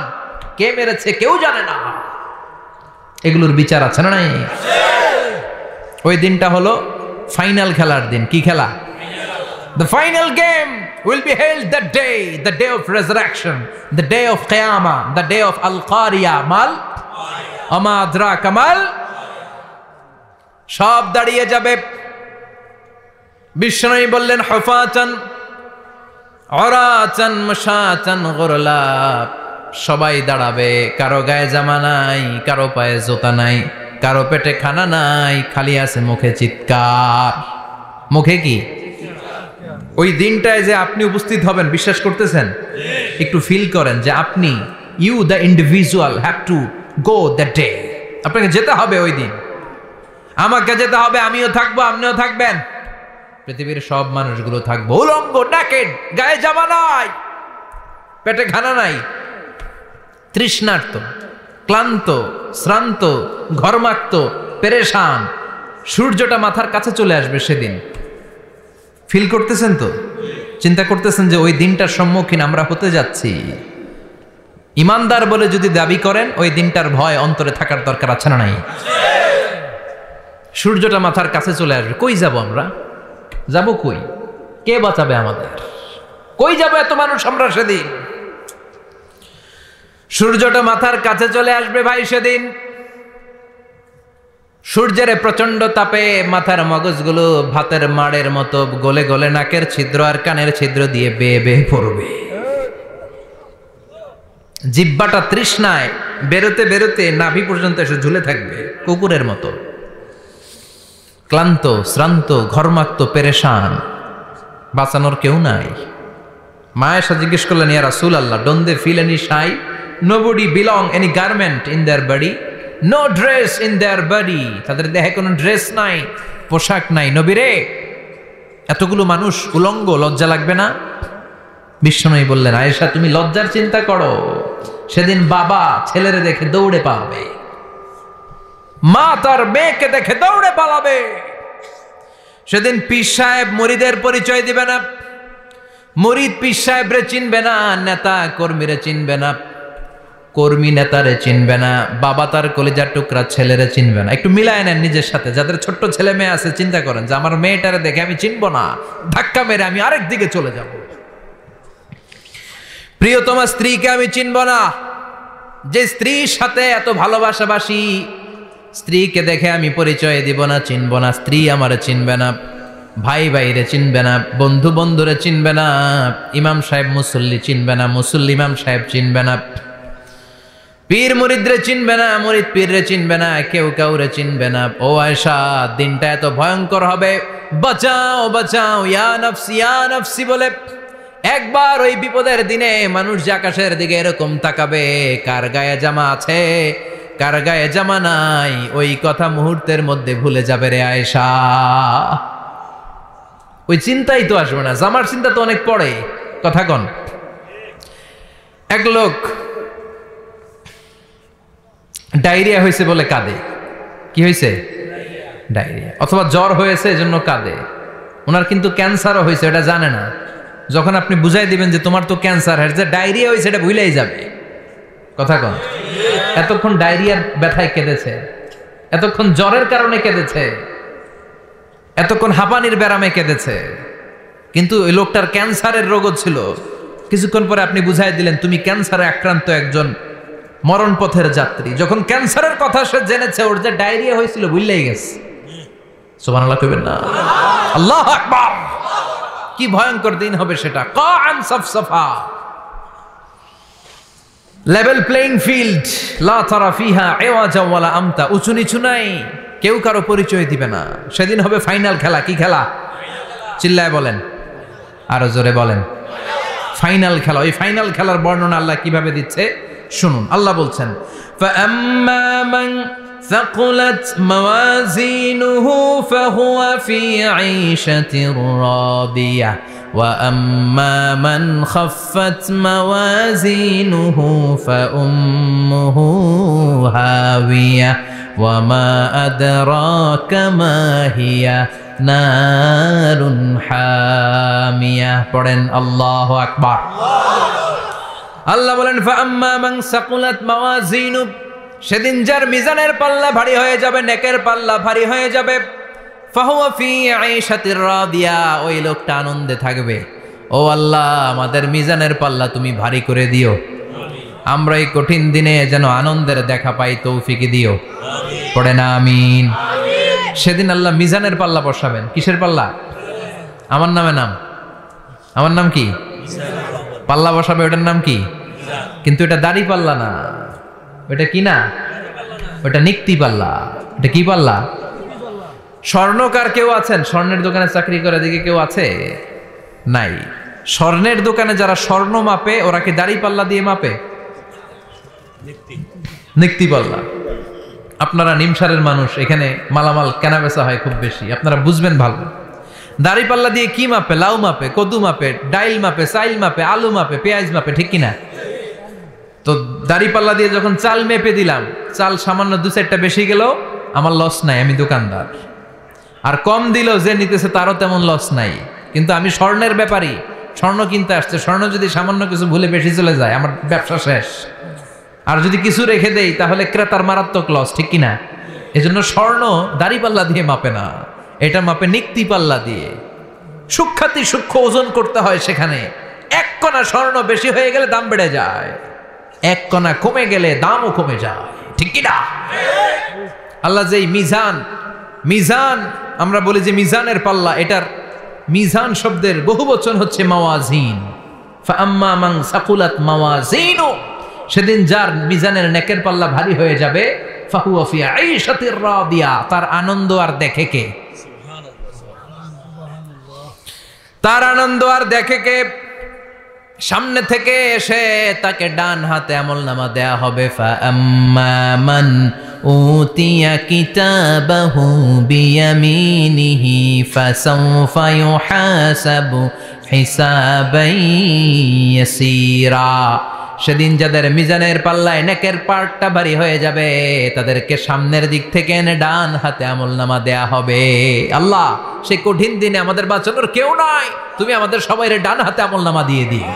কে মেরেছে কেউ জানে না। এগুলোর বিচার আছে না নাই? ওই দিনটা হলো ফাইনাল খেলার দিন। কি খেলা? The final game will be held that day, the day of resurrection, the day of Qiyamah, the day of Al-Qariya, mal ama adraka mal, সব দাঁড়িয়ে যাবে। বিষ্ণু বললেন হুফাতান উরাতান মুশাতান গুরলা, সবাই দাঁড়াবে, কারো গায়ে জামা নাই, কারো পায়ে জুতা নাই, কারো পেটে খানা নাই, খালি আছে মুখে চিৎকার। মুখে কি? ওই দিনটায় যে আপনি উপস্থিত হবেন, বিশ্বাস করতেছেন? একটু ফিল করেন যে আপনি, you the individual have to go that day. আপনাকে যেতে হবে ওই দিন, আমাকে যেতে হবে, আমিও থাকবো, আপনিও থাকবেন, পৃথিবীর সব মানুষগুলো থাকবো উলঙ্গ, নাকেড, গায়ে জামা নাই, পেটে খানা নাই, তৃষ্ণার্ত, ক্লান্ত, শ্রান্ত, ঘর্মাক্ত, পেরেশান। সূর্যটা মাথার কাছে চলে আসবে সেদিন। ফিল করতেছেন তো? চিন্তা করতেছেন যে ওই দিনটার সম্মুখীন আমরা হতে যাচ্ছি। ইমানদার বলে যদি দাবি করেন ওই দিনটার ভয় অন্তরে থাকার দরকার আছে না নাই? সূর্যটা মাথার কাছে চলে আসবে, কই যাব আমরা? যাব কই? কে বাঁচাবে আমাদের? কই যাব এত মানুষ আমরা সেদিন? সূর্যটা মাথার কাছে চলে আসবে ভাই সেদিন। সূর্যের প্রচন্ড তাপে মাথার মগজগুলো ভাতের মাড়ের মতো গলে গলে নাকের ছিদ্র আর কানের ছিদ্র দিয়ে বেয়ে বেয়ে পড়বে। জিহ্বাটা তৃষ্ণায় বেরোতে বেরোতে নাভি পর্যন্ত এসে ঝুলে থাকবে কুকুরের মতো। ক্লান্ত, শ্রান্ত, ঘর্মাক্ত, পেরেশান, বাঁচানোর কেউ নাই। মায়েশা জিজ্ঞেস করলেন, ইয়া রাসূলুল্লাহ, don't they feel any shy? Nobody belong any garment in their body, no dress in their body, তাদের দেহে কোনো ড্রেস নাই, পোশাক নাই। নবী রে, এতগুলো মানুষ উলঙ্গ, লজ্জা লাগবে না? বিষ্ণু বললেন, আয়েশা তুমি লজ্জার চিন্তা করো, সেদিন বাবা ছেলেরে দেখে দৌড়ে পালাবে, মা তার মেয়েকে দেখে দৌড়ে পালাবে। সেদিন পীর সাহেব মুরিদের পরিচয় দিবে না, মুরিদ পীর সাহেবরে চিনবে না, নেতা কর্মীরে চিনবে না, কর্মী নেতারে চিনবে না, বাবা তার কলিজার টুকরা ছেলেরে চিনবে না। একটু মিলায় নেন নিজের সাথে। যাদের ছোট্ট ছেলে মেয়ে আছে, চিন্তা করেন যে আমার মেয়েটারে দেখে আমি চিনবো না, ধাক্কা মেরে আমি আরেক দিকে চলে যাব। প্রিয়তমা স্ত্রীকে আমি চিনবো না, যে স্ত্রীর সাথে এত ভালোবাসাবাসি, স্ত্রীকে দেখে আমি পরিচয় দিব না, চিনবো না। স্ত্রী আমারে চিনবে না, ভাই ভাইরে চিনবে না, বন্ধু বন্ধুরে চিনবে না, ইমাম সাহেব মুসল্লি চিনবে না, মুসল্লি ইমাম সাহেব চিনবে না, পীর মুরিদরে চিনবে না, মুরিদ পীররে চিনবে না, কেউ কাউরে চিনবে না। ও আয়েশা, দিনটা এত ভয়ঙ্কর হবে, বাঁচাও বাঁচাও, ইয়া নফসি ইয়া নফসি বলে একবার ওই বিপদের দিনে মানুষ যে আকাশের দিকে এরকম তাকাবে, কার গায়ে জামা আছে কার গায়ে জামা নাই, ওই কথা মুহূর্তের মধ্যে ভুলে যাবে রে আয়েশা। ওই চিন্তাই তো আসবে না, জামার চিন্তা তো অনেক পরে। কথা কন। এক লোক ডায়রিয়া হয়েছে বলে কাঁদে। কি হয়েছে? ডায়রিয়া। অথবা জ্বর হয়েছে এজন্য কাঁদে। ওনার কিন্তু ক্যান্সারও হয়েছে, এটা জানে না। যখন আপনি বুঝাই দিবেন যে তোমার তো ক্যান্সার, যে ডায়রিয়া হয়েছে এটা ভুলেই যাবে। কথা কন। এতক্ষণ ডায়রিয়ার ব্যথায় কেঁদেছে, এতক্ষণ জ্বরের কারণে কেঁদেছে, এতক্ষণ হাঁপানির ব্যারামে কেঁদেছে, কিন্তু ওই লোকটার ক্যান্সারের রোগও ছিল। কিছুক্ষণ পরে আপনি বুঝাই দিলেন তুমি ক্যান্সারে আক্রান্ত একজন মরণ পথের যাত্রী। যখন ক্যান্সারের কথা সে জেনেছে, ওর যে ডায়রিয়া হয়েছিল ভুললেই গেছে। সুবহানাল্লাহ কইবেন না? আল্লাহু আকবার। কি ভয়ঙ্কর দিন হবে সেটা। কাআন সাফসাফা, লেভেল প্লেইং ফিল্ড, লা তারা ফিহা ইওয়াজা ওয়ালা আমতা, উঁচু নিচু নাই, কেউ কারো পরিচয় দিবে না। সেদিন হবে ফাইনাল খেলা। কি খেলা? চিল্লায় বলেন, আরো জোরে বলেন। ফাইনাল খেলা। ওই ফাইনাল খেলার বর্ণনা আল্লাহ কিভাবে দিচ্ছে? শুনুন, আল্লাহ বলছেন فأما من ثقلت موازينه فهو في عيشة راضية وأما من خفت موازينه فأمه هاوية وما أدراك ما هي نار حامية পড়েন আল্লাহু আকবার। আল্লাহ বলেন ফাআম্মা মান সাকুলাত মাওয়াজিনু, সেদিন যার মিজানের পাল্লা ভারী হয়ে যাবে, নেকের পাল্লা ভারী হয়ে যাবে, ফাহুয়া ফি আইশাতির রাদিয়া, ওই লোকটা আনন্দে থাকবে। ও আল্লাহ, আমাদের মিজানের পাল্লা তুমি ভারী করে দিও, আমরা এই কঠিন দিনে যেন আনন্দের দেখা পাই, তৌফিক দিও। পড়ে না আমিন। সেদিন আল্লাহ মিজানের পাল্লা বসাবেন। কিসের পাল্লা? আমার নাম কি? পাল্লা বসাবে, ওটার নাম কি? কিন্তু এটা দাড়ি পাল্লা না, ওটা কি না, ওটা নিক্তি পাল্লা। এটা কি পাল্লা? স্বর্ণকার কেউ আছেন? স্বর্ণের দোকানে চাকরি করে দিকে কেউ আছে? নাই। স্বর্ণের দোকানে যারা স্বর্ণ মাপে, ওরা কি দাড়ি পাল্লা দিয়ে মাপে? নিক্তি পাল্লা। আপনারা নিমসারের মানুষ, এখানে মালামাল কেনা বেচা হয় খুব বেশি, আপনারা বুঝবেন ভালো। দাড়ি পাল্লা দিয়ে কি মাপে? লাউ মাপে, কদু মাপে, ডাইল মাপে, চাইল মাপে, আলু মাপে, পেঁয়াজ মাপে, ঠিক কিনা? তো দাড়ি পাল্লা দিয়ে যখন চাল মেপে দিলাম, চাল সামান্য 2-4টা বেশি গেল, আমার লস নাই, আমি দোকানদার। আর কম দিল যে নিতেছে, তারও তেমন লস নাই। কিন্তু আমি স্বর্ণের ব্যাপারী, স্বর্ণ কিনতে আসছে, স্বর্ণ যদি সামান্য কিছু ভুলে বেশি চলে যায়, আমার ব্যবসা শেষ। আর যদি কিছু রেখে দেই, তাহলে ক্রেতার মারাত্মক লস, ঠিক কিনা? এজন্য স্বর্ণ দাড়ি পাল্লা দিয়ে মাপে না, এটা মাপে নিক্তি পাল্লা দিয়ে। সূক্ষ্মাতি সূক্ষ্ম ওজন করতে হয় সেখানে। 1 কণা স্বর্ণ বেশি হয়ে গেলে দাম বেড়ে যায়, 1 কণা কমে গেলে দামও কমে যায়, ঠিক কিনা? আল্লাহ যে মিজান আমরা বলি যে মিজানের পাল্লা, এটার মিজান শব্দের বহুবচন হচ্ছে মাওয়াজিন। ফাআম্মা মান সাকুলাত মাওয়াজিনু, সেদিন যার মিজানের নেকের পাল্লা ভারী হয়ে যাবে, ফাহুয়া ফি আইশাতির রাদিয়া, তার আনন্দ আর দেখে কে? তার আনন্দ আর দেখে কে? সামনে থেকে এসে তাকে ডান হাতে আমলনামা দেয়া হবে। ফাআম্মা মান উতিয়া কিতাবাহু বিয়ামিনিহি ফাসাউফা ইউহাসাবু হিসাবান ইয়াসীরা, সেদিন যাদের মিজানের পাল্লায় নেকের পার্টটা ভারী হয়ে যাবে, তাদেরকে সামনের দিক থেকে এনে ডান হাতে আমলনামা দেয়া হবে। আল্লাহ, সেই কঠিন দিনে আমাদের বাঁচানোর কেউ নাই, তুমি আমাদের সবাইরে ডান হাতে আমলনামা দিয়ে দিও,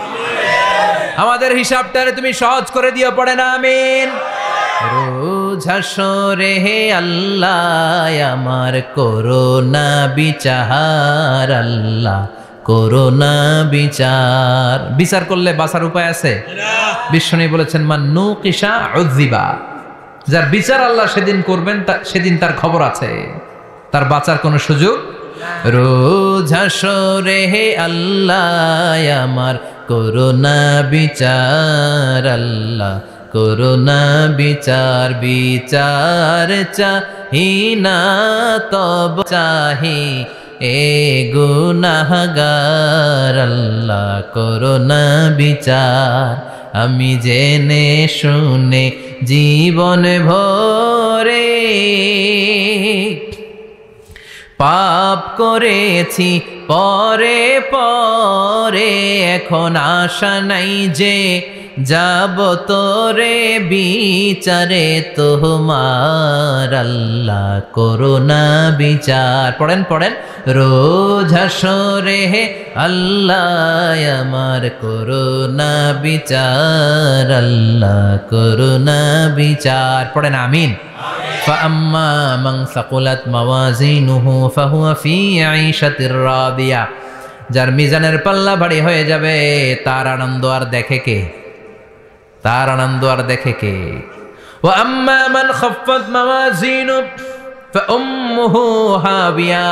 আমাদের হিসাবটারে তুমি সহজ করে দিও। পড়ে না আমিন। রোজ হাসরে হে আল্লাহ আমার করোনা বিচার, আল্লাহ করোনা বিচার। বিচার করলে বাঁচার উপায় আছে? বিশ্বনবী বলেছেন মান নুকিশা উযিবা, যার বিচার আল্লাহ সেদিন করবেন, সেদিন তার খবর আছে, তার বাঁচার কোনো সুযোগ। রোজ হাসরে হে আল্লাহ আমার করোনা বিচার, আল্লাহ করোনা বিচার। বিচার চাহি না তব চাহি এ গুনাহগার, আল্লাহ করোনা বিচার। আমি জেনে শুনে জীবন ভরে পাপ করেছি পরে পরে, এখন আশা নাই যে যাব তোরে বিচারে তোমার, আল্লাহ করোনা বিচার। পড়েন রোজ হাসরে হে আল্লাহ আমার করোনা বিচার, আল্লাহ করোনা বিচার। পড়েন আমিন। ফাআম্মা মান সাকুলাত মাওয়াজিনুহু ফাহুয়া ফি আইশাতির রাদিয়া, যার মিজানের পাল্লা ভারী হয়ে যাবে, তার আনন্দ আর দেখে কে? তার আনন্দ আর দেখে কে? ওয়া আম্মা মান খাফফাত মাওয়াজিনু ফাউম্মুহু হাবিয়া,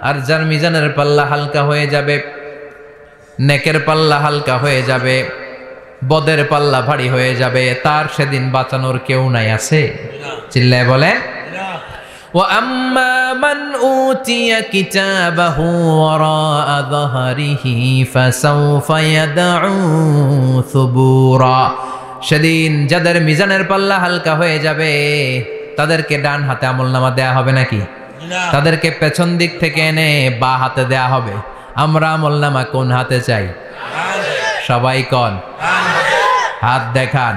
আর যার মিজানের পাল্লা হালকা হয়ে যাবে, নেকের পাল্লা হালকা হয়ে যাবে, বদের পাল্লা ভারী হয়ে যাবে, তার সেদিন বাঁচানোর কেউ নাই। আছে? চিল্লায় বলেন। وَأَمَّا مَنْ أُوتِيَ كِتَابَهُ وَرَاءَ ظَهْرِهِ فَسَوْفَ يَدْعُو ثُبُورًا, সেদিন যাদের মিজানের পাল্লা হালকা হয়ে যাবে তাদেরকে ডান হাতে আমলনামা দেয়া হবে নাকি? তাদেরকে পেছন দিক থেকে এনে বা হাতে দেয়া হবে। আমরা আমলনামা কোন হাতে চাই? সবাই কোন হাত দেখান,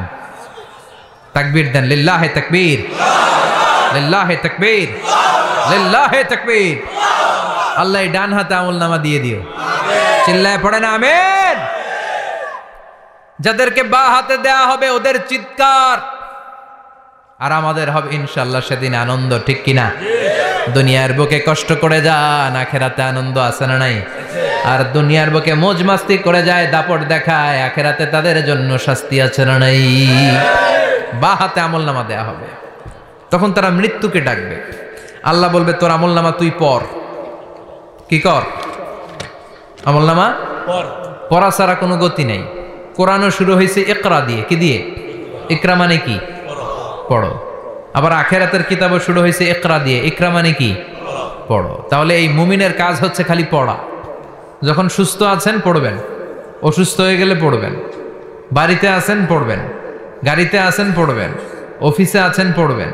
তাকবীর দেন, লিল্লাহে তাকবীর, লিল্লাহে তাকবীর, লিল্লাহে তাকবীর। আল্লাহ ডান হাতে আমলনামা দিয়ে দিও, চিল্লায় পড়েন আমিন। যাদেরকে বা হাতে দেয়া হবে ওদের চিৎকার, আর আমাদের হবে ইনশাআল্লাহ সেদিন আনন্দ, ঠিক কিনা? দুনিয়ার বুকে কষ্ট করে যান, আখেরাতে আনন্দ আছে না নাই? আর দুনিয়ার বুকে মौज মাস্তি করে যায়, দাপট দেখায়, আখেরাতে তাদের জন্য শাস্তি আছে না নাই? বা হাতে আমলনামা দেয়া হবে। তখন তারা মৃত্যুকে ডাকবে। আল্লাহ বলবে তোর আমলনামা তুই পড়। কি কর? আমলনামা পড়া ছাড়া কোনো গতি নেই। কোরআনও শুরু হয়েছে ইকরা দিয়ে। কি দিয়ে? ইকরা মানে কি? পড়ো। আবার আখেরাতের কিতাবও শুরু হয়েছে ইকরা দিয়ে। ইকরা মানে কি? পড়ো। তাহলে এই মুমিনের কাজ হচ্ছে খালি পড়া। যখন সুস্থ আছেন পড়বেন, অসুস্থ হয়ে গেলে পড়বেন, বাড়িতে আছেন পড়বেন, গাড়িতে আছেন পড়বেন, অফিসে আছেন পড়বেন,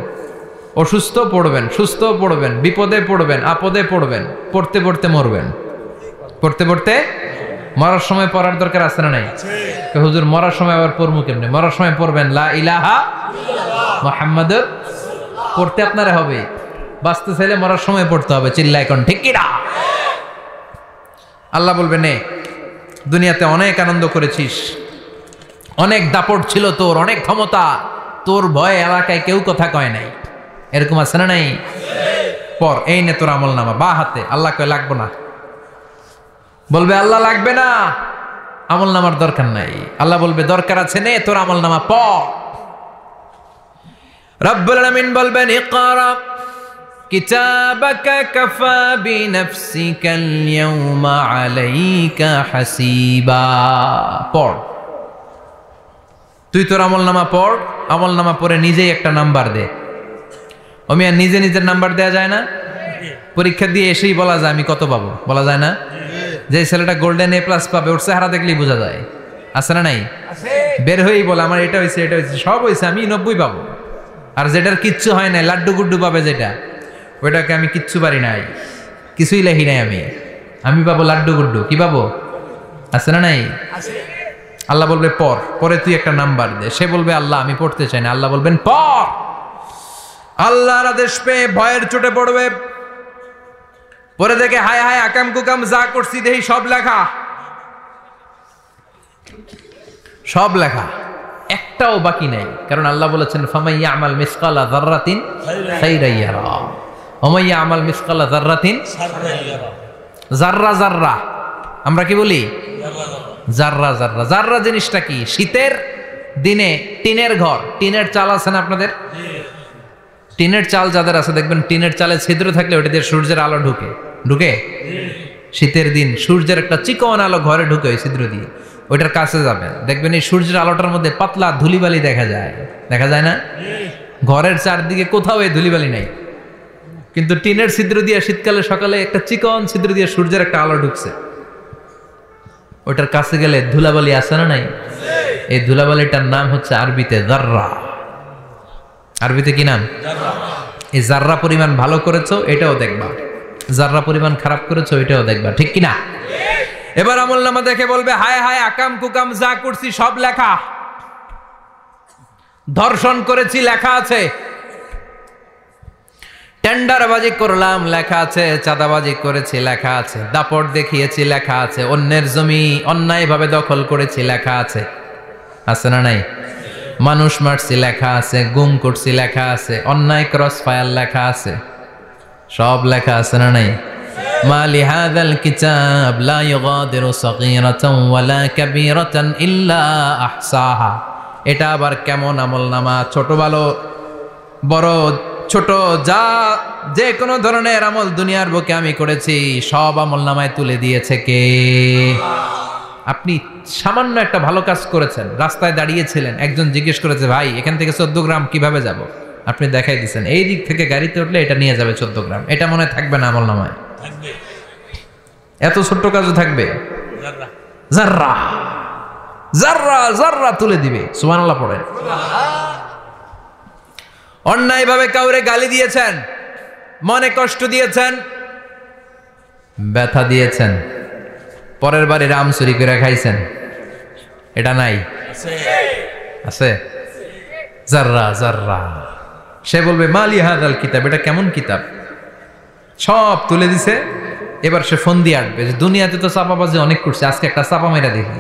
অসুস্থ পড়বেন, সুস্থ পড়বেন, বিপদে পড়বেন, আপদে পড়বেন, পড়তে পড়তে মরবেন। পড়তে পড়তে মরার সময় পড়ার দরকার আছে না নাই? হুজুর মরার সময় আবার পড়বো কেমনে? মরার সময় পড়বেন লা ইলাহা মুহাম্মাদুর। পড়তে আপনারা হবে, বাঁচতে চাইলে মরার সময় পড়তে হবে। চিল্লায় কোন ঠিক কিনা? আল্লাহ বলবে নে, দুনিয়াতে অনেক আনন্দ করেছিস, অনেক দাপট ছিল তোর, অনেক ক্ষমতা, তোর ভয়ে এলাকায় কেউ কথা কয় নাই। এরকম আছে না নাই? পর এই নে তোর আমলনামা বা হাতে। আল্লাহ কয় লাগবো না। বলবে আল্লাহ লাগবে না, আমলনামার দরকার নাই। আল্লাহ বলবে দরকার আছে, নে তোর আমলনামা পড়। রব্বুল আলামিন বলবেন ইকরা কিতাবাকা কাফা বিনাফসিকাল ইয়াওমা আলাইকা হাসিবা। পড়, তুই তোর আমলনামা পড়। আমলনামা পড়ে নিজেই একটা নাম্বার দে। ওমিয়া নিজে নিজের নাম্বার দেয়া যায় না? পরীক্ষা দিয়ে এসেই বলা যায় আমি কত পাবো, বলা যায় না? যে ছেলেটা গোল্ডেন এ প্লাস পাবে ওর চেহারা দেখলেই বোঝা যায়, আছে না নাই? বের হয়েই বলে আমার এটা হয়েছে, এটা হয়েছে, সব হয়েছে, আমি 90 পাবো। আর যেটার কিচ্ছু হয় নাই, লাড্ডু গুড্ডু পাবে যেটা, ওইটাকে আমি কিচ্ছু পারি নাই, কিছুই লেখি নাই আমি পাবো লাড্ডু গুড্ডু। কি পাবো? আছে না নাই? আল্লাহ বলবে পড়, পরে তুই একটা নাম্বার দে। সে বলবে আল্লাহ আমি পড়তে চাই না। আল্লাহ বলবেন পড়। আল্লাহর আদেশ পেয়ে ভয়ের চোটে পড়বে, পরে দেখে হায় হায় আকাম কুকাম যা করছি দেখি সব লেখা, সব লেখা, একটাও বাকি নাই। কারণ আল্লাহ বলেছেন ফামাইয়া আমাল মিসকালা যাররাতিন খাইরান ইয়ারা ওয়া মাইয়া আমাল মিসকালা যাররাতিন জাররা জাররা। আমরা কি বলি? জাররা জাররা। জাররা জিনিসটা কি? শীতের দিনে টিনের ঘর, টিনের চাল আছে না আপনাদের? টিনের চাল যাদের আছে দেখবেন টিনের চালে ছিদ্র থাকলে ওটা দিয়ে সূর্যের আলো ঢুকে ঢুকে। শীতের দিন সূর্যের একটা চিকন আলো ঘরে ঢুকে ওই ছিদ্র দিয়ে। ওইটার কাছে যাবেন, দেখবেন এই সূর্যের আলোটার মধ্যে পাতলা ধুলিবালি দেখা যায়, দেখা যায় না? ঘরের চারদিকে কোথাও এই ধুলিবালি নাই, কিন্তু টিনের ছিদ্র দিয়ে শীতকালে সকালে একটা চিকন ছিদ্র দিয়ে সূর্যের একটা আলো ঢুকছে। ওইটার কাছে গেলে ধুলাবালি আছে না নাই? এই ধুলাবালিটার নাম হচ্ছে আরবিতে জাররা। আরবিতে কি নাম? এই জাররা পরিমাণ ভালো করেছো এটাও দেখবা, জাররা পরিমাণ খারাপ করেছো এটাও দেখবা, ঠিক কিনা? এবার আমলনামা দেখে বলবে হায় হায় আকাম কুকাম যা করছি সব লেখা। ধর্ষণ করেছি লেখা আছে, টেন্ডারবাজি করলাম লেখা আছে, চাঁদাবাজি করেছি লেখা আছে, দাপট দেখিয়েছি লেখা আছে, অন্যের জমি অন্যায়ভাবে দখল করেছি লেখা আছে, আছে না নাই? মানুষ মারছি লেখা আছে, গুম করছি লেখা আছে, অন্যায় ক্রস ফায়ার লেখা আছে, সব লেখা আছে না নাই? মা লিহাযাল কিতাব লা ইউগাদিরু সাগীরাতান ওয়ালা কাবীরাতান ইল্লা আহসাহা। এটা আবার কেমন আমলনামা? ছোট ভালো বড় ছোট যা যে কোনো ধরনের আমল দুনিয়ার বুকে আমি করেছি সব আমলনামায় তুলে দিয়েছে কে? আপনি সামান্য একটা ভালো কাজ করেছেন, রাস্তায় দাঁড়িয়েছিলেন, একজন জিজ্ঞেস করেছে ভাই এখান থেকে 14 গ্রাম কিভাবে যাব, আপনি দেখাই দিচ্ছেন এই দিক থেকে গাড়িতে উঠলে এটা নিয়ে যাবে 14 গ্রাম, এটা মনে থাকবে না আমলনামায়? এত ছোট্ট কাজও থাকবে। জাররা জাররা জাররা তুলে দিবে। সুবহানাল্লাহ পড়েন। অন্যায়ভাবে কাউরে গালি দিয়েছেন, মনে কষ্ট দিয়েছেন, ব্যথা দিয়েছেন, পরের বারে রাম চুরি করে খাইছেন, এটা নাই? আছে। জাররা জাররা। সে বলবে মালি হাদাল কিতাব, এটা কেমন কিতাব, সব তুলে দিছে। এবার সে ফোন দিয়ে আটবে যে দুনিয়াতে তো চাপাবাজি অনেক করছে, আজকে একটা চাপা মেরা দেখি।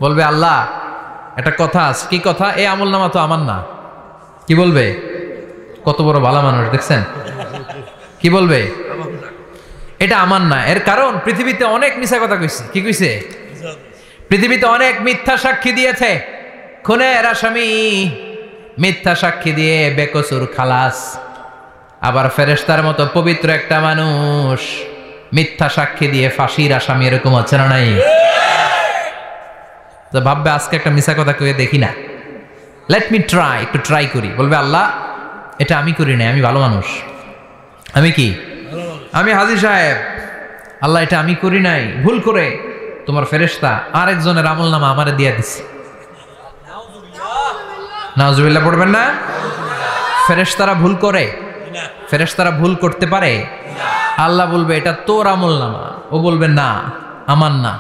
বলবে আল্লাহ একটা কথা আছে। কি কথা? এই আমল নামা তো আমার না। কি বলবে? কত বড় ভালো মানুষ দেখছেন, কি বলবে? এটা আমার না। এর কারণ পৃথিবীতে অনেক মিথ্যা কথা কইছে। কি কইছে? পৃথিবীতে অনেক মিথ্যা সাক্ষী দিয়েছে, খুনের আসামি মিথ্যা সাক্ষী দিয়ে বেকসুর খালাস। আবার ফেরেশতার মতো পবিত্র একটা মানুষ মিথ্যা সাক্ষী দিয়ে ফাঁসির আসামি, এরকম আছে না নাই? তো ভাববে আজকে একটা মিথ্যা কথা কয়ে দেখি না, লেট মি ট্রাই, একটু ট্রাই করি। বলবে আল্লাহ এটা আমি করি নাই, আমি ভালো মানুষ। আমি কি? আমি হাজী সাহেব। আল্লাহ এটা আমি করি নাই, ভুল করে তোমার ফেরেশতা আরেকজনের আমল নামা আমারে দিয়ে দিছে। নাউজুবিল্লাহ পড়বেন না? ফেরেশতারা ভুল করে? ফেরেশতারা ভুল করতে পারে? আল্লাহ বলবে এটা তোর আমল নামা, ও বলবে না আমার না।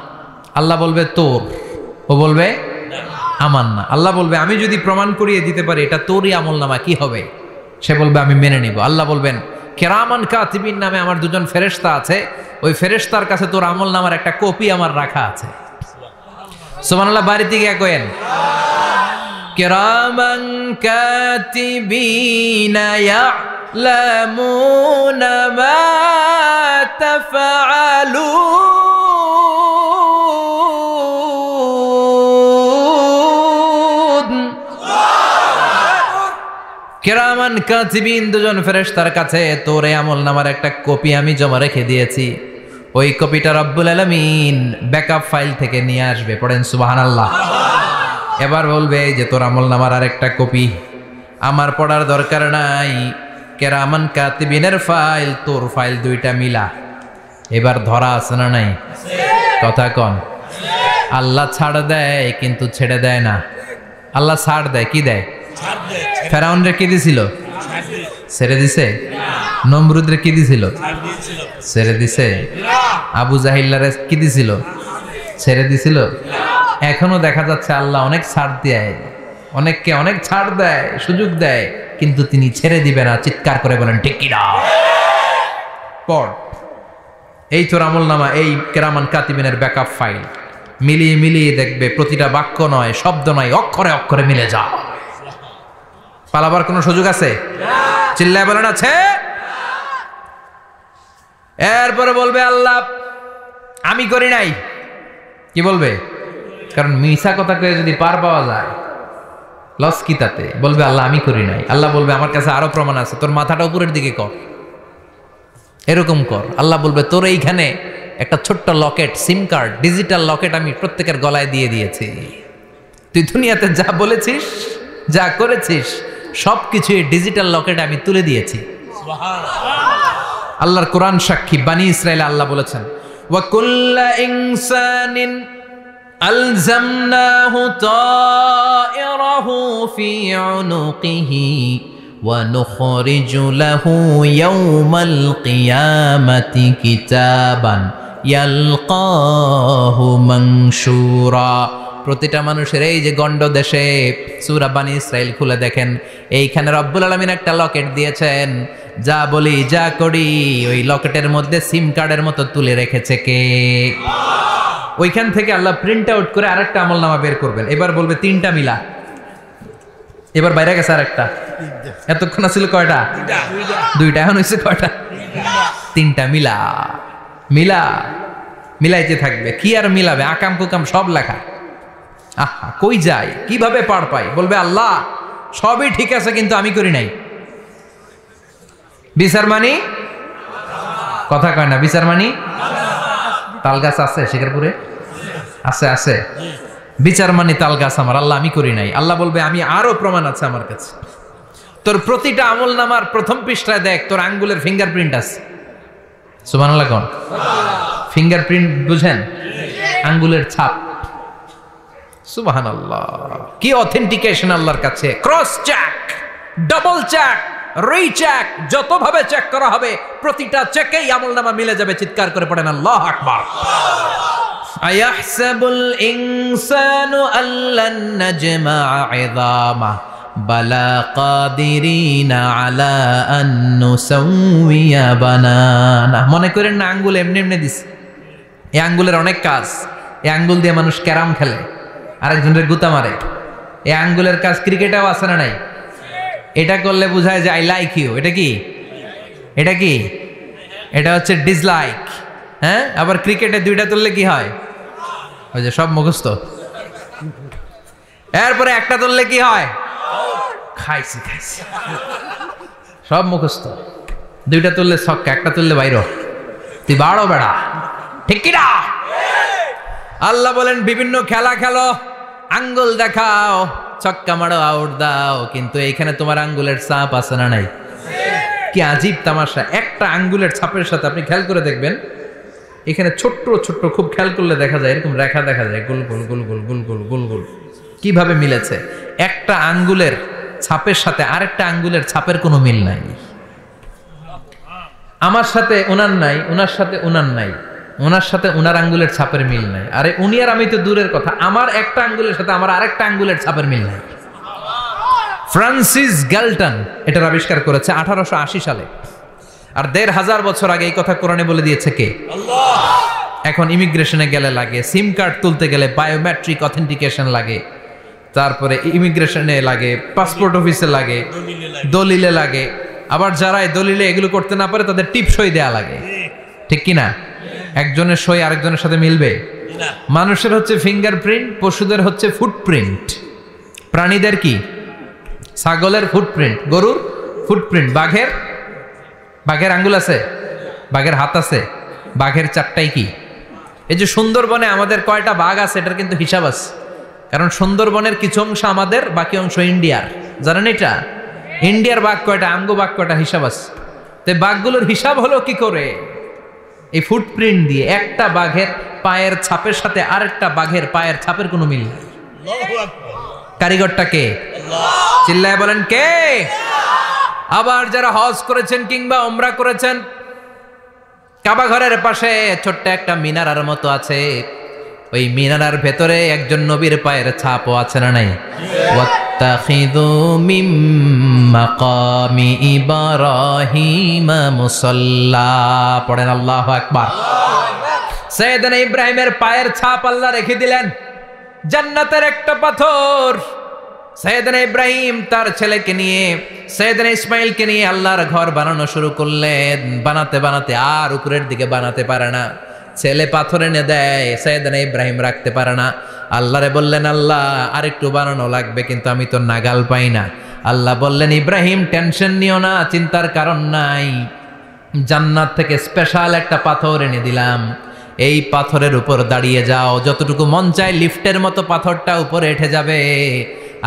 আল্লাহ বলবে তোর, ও বলবে আমার না। আল্লাহ বলবে আমি যদি প্রমাণ করিয়ে দিতে পারি এটা তোরই আমল নামা, কি হবে? সে বলবে আমি মেনে নিব। আল্লাহ বলবেন কিরামান কাতিবিন নামে আমার দুজন ফেরেশতা আছে, ওই ফেরেশতার কাছে তোর আমল নামার একটা কপি আমার রাখা আছে। সুবহানাল্লাহ। বাড়িতে গিয়ে কয়েন কিরামান কাতিবিনা ইয়ালামুনা মা তাফআলুন। কিরামান কাতিবিন দুজন ফেরেশতার কাছে তোর এই আমল নামার একটা কপি আমি জমা রেখে দিয়েছি। ওই কপিটা রব্বুল আলামিন ব্যাকআপ ফাইল থেকে নিয়ে আসবে। পড়েন সুবহানাল্লাহ। এবার বলবে যে তোর আমল নামার আরেকটা কপি আমার পড়ার দরকার নাই, কিরামান কাতিবিনের ফাইল তোর ফাইল দুইটা মিলা। এবার ধরা আছে না নাই? কথা কন। আল্লাহ ছাড় দেয় কিন্তু ছেড়ে দেয় না। আল্লাহ ছাড় দেয়, কি দেয়? ফেরাউনরে কি দিছিল? ছেড়ে দিছে। নমরুদরে কি দিছিল? ছেড়ে দিছে। আবু জাহিল্লারে কি দিছিল? ছেড়ে দিছিল। এখনো দেখা যাচ্ছে আল্লাহ অনেক ছাড় দেয়, অনেককে অনেক ছাড় দেয়, সুযোগ দেয়, কিন্তু তিনি ছেড়ে দিবে না। চিৎকার করে বলেন ঠিক কিনা? পড় এই তোর আমল নামা, এই কিরামান কাতিবিনের ব্যাকআপ ফাইল মিলিয়ে মিলিয়ে দেখবে প্রতিটা বাক্য নয়, শব্দ নয়, অক্ষরে অক্ষরে মিলে যা। পালাবার কোনো সুযোগ আছে? চিল্লায় বলেন আছে। এরপরে বলবে আল্লাহ আমি করি নাই। কি বলবে? কারণ মিছা কথা কয়ে যদি পার পাওয়া যায় লস কি তাতে? বলবে আল্লাহ আমি করি নাই। আল্লাহ বলবে আমার কাছে আরো প্রমাণ আছে, তোর মাথাটা উপরের দিকে কর, এরকম কর। আল্লাহ বলবে তোর এইখানে একটা ছোট্ট লকেট, সিম কার্ড, ডিজিটাল লকেট আমি প্রত্যেকের গলায় দিয়ে দিয়েছি। তুই দুনিয়াতে যা বলেছিস, যা করেছিস, সবকিছু এই ডিজিটাল লকেটে আমি তুলে দিয়েছি। আল্লাহর কোরআন সাক্ষী। বানি ইসরাইলে আল্লাহ বলেছেন ওয়া কুল্লা ইনসানিন আলজামনাহু তায়রাহু ফি উনুকিহি ওয়া নুখরিজু লাহু ইয়াওমাল কিয়ামাতি কিতাবান ইয়ালকাহু মানশুরা। প্রতিটা মানুষের এই যে গন্ড দেশে সূরা বানি ইসরাইল খুলে দেখেন, এইখানে রব্বুল আলামিন একটা লকেট দিয়েছেন। যা বলি যা করি ওই লকেটের মধ্যে সিম কার্ডের মতো তুলে রেখেছে কে? ওইখান থেকে আল্লাহ প্রিন্ট আউট করে আরেকটা আমলনামা বের করবেন। এবার বলবে তিনটা মিলা। এবার বাইরে গেছে আরেকটা। এতক্ষণ ছিল কয়টা? দুইটা। এখন হয়েছে কয়টা? তিনটা। মিলা মিলা মিলাইতে থাকবে। কি আর মিলাবে? আকাম কুকাম সব লেখা। আহা কই যায়, কিভাবে পার পাই? বলবে আল্লাহ সবই ঠিক আছে কিন্তু আমি করি নাই। বিচার মানি? কথা কয় না। বিচার মানি? তাল গাছ আছে শিকারপুরে? আছে আছে। বিচার মানি তাল গাছ আমার। আল্লাহ আমি করি নাই। আল্লাহ বলবে আমি আরো প্রমাণ আছে আমার কাছে। তোর প্রতিটা আমল নামার প্রথম পৃষ্ঠায় দেখ তোর আঙ্গুলের ফিঙ্গারপ্রিন্ট আছে। সুবহানাল্লাহ কোন? ফিঙ্গারপ্রিন্ট বুঝেন? আঙ্গুলের ছাপ। সুবহানাল্লাহ, কি অথেন্টিকেশন আল্লাহর কাছে। Cross check, double check, recheck, যতভাবে চেক করা হবে প্রতিটা চেকেই আমলনামা মিলে যাবে। চিৎকার করে পড়েন আল্লাহু আকবার। আয়াহসাবুল ইনসানু আল্লান নাজমা'a 'ইযামা বালা কাদিরিনা আলা আন নুসাউইয়া বানানা। মনে করেন না আঙ্গুল এমনি এমনি দিছে, এই আঙ্গুলের অনেক কাজ। এই আঙ্গুল দিয়ে মানুষ ক্যারাম খেলে, আরেকজনের গুতা মারে। এই আঙ্গুলের কাজ ক্রিকেটেও আছে না নাই? এটা করলে বোঝায় যে আই লাইক ইউ। এটা কি? এটা কি? এটা হচ্ছে ডিসলাইক। হ্যাঁ, আবার ক্রিকেটে দুইটা তুললে কি হয়? ওই যে সব মুখস্থ। এরপরে একটা তুললে কি হয়? খাইছি খাইছি, সব মুখস্থ। দুইটা তুললে ছক্কা, একটা তুললে বাইর, তুই বাড়ো বেড়া, ঠিক কি না? আল্লাহ বলেন বিভিন্ন খেলা খেলো, আঙ্গুল দেখাও, ছক্কা মারো, আউট দাও, কিন্তু এইখানে তোমার আঙ্গুলের ছাপ আছে না নাই? কি আজীব তামাশা! একটা আঙ্গুলের ছাপের সাথে আপনি খেয়াল করে দেখবেন, এখানে ছোট্ট ছোট্ট, খুব খেয়াল করলে দেখা যায় এরকম রেখা দেখা যায়, গোল গোল গোল গোল গোল গোল গোল গোল। কিভাবে মিলেছে? একটা আঙ্গুলের ছাপের সাথে আরেকটা আঙ্গুলের ছাপের কোনো মিল নাই। আমার সাথে ওনার নাই, ওনার সাথে ওনার নাই, ওনার সাথে ওনার আঙ্গুলের ছাপের মিল নাই। আরে উনি আর আমি তো দূরের কথা, আমার একটা আঙ্গুলের সাথে আমার আরেকটা আঙ্গুলের ছাপের মিল নাই। ফ্রান্সিস গ্যালটন এটার আবিষ্কার করেছে 1880 সালে। আর 1500 বছর আগে এই কথা কোরআনে বলে দিয়েছে কে? আল্লাহ। এখন ইমিগ্রেশনে গেলে লাগে, সিম কার্ড তুলতে গেলে বায়োমেট্রিক অথেন্টিকেশন লাগে, তারপরে ইমিগ্রেশনে লাগে, পাসপোর্ট অফিসে লাগে, দলিলে লাগে। আবার যারা দলিলে এগুলো করতে না পারে তাদের টিপ সই দেয়া লাগে, ঠিক কি না? একজনের সই আরেকজনের সাথে মিলবে? মানুষের হচ্ছে ফিঙ্গারপ্রিন্ট, পশুদের হচ্ছে ফুটপ্রিন্ট। প্রাণীদের কি? ছাগলের ফুটপ্রিন্ট, গরুর ফুটপ্রিন্ট, বাঘের আঙ্গুল আছে, বাঘের হাত আছে, বাঘের চারটাই কি? এই যে সুন্দরবনে আমাদের কয়টা বাঘ আছে এটার কিন্তু হিসাব আছে, কারণ সুন্দরবনের কিছু অংশ আমাদের, বাকি অংশ ইন্ডিয়ার। জানেন এটা? ইন্ডিয়ার বাঘ কয়টা, আমগো বাঘ কয়টা, হিসাব আছে। তো বাঘগুলোর হিসাব হলো কি করে? এই ফুটপ্রিন্ট দিয়ে। একটা বাঘের পায়ের ছাপের সাথে আরেকটা বাঘের পায়ের ছাপের কোনো মিল নেই। কারিগরটা কে? চিল্লায় বলেন কে? আবার যারা হজ করেছেন কিংবা উমরা করেছেন, কাবা ঘরের পাশে ছোট্ট একটা মিনারার মতো আছে, ওই মিনারার ভেতরে একজন নবীর পায়ের ছাপও আছে না নাই? ওয়াত্তাখিযু মিন মাকামি ইব্রাহিম মুসাল্লা। পড়েন আল্লাহু আকবার। সাইয়েদনা ইব্রাহিমের পায়ের ছাপ আল্লাহ রেখে দিলেন জান্নাতের একটা পাথর। সাইয়েদনা ইব্রাহিম তার ছেলেকে নিয়ে, সাইয়েদনা ইসমাইলকে নিয়ে আল্লাহর ঘর বানানো শুরু করলেন। বানাতে বানাতে আর উপরের দিকে বানাতে পারে না, ছেলে পাথর এনে দেয়, সাইয়েদনা ইব্রাহিম রাখতে পারে না। আল্লাহরে বললেন, আল্লাহ আরেকটু বানানো লাগবে, কিন্তু আমি তো নাগাল পাই না। আল্লাহ বললেন, ইব্রাহিম টেনশন নিও না, চিন্তার কারণ নাই, জান্নাত থেকে স্পেশাল একটা পাথর এনে দিলাম, এই পাথরের উপর দাঁড়িয়ে যাও, যতটুকু মন চায় লিফটের মতো পাথরটা উপরে উঠে যাবে,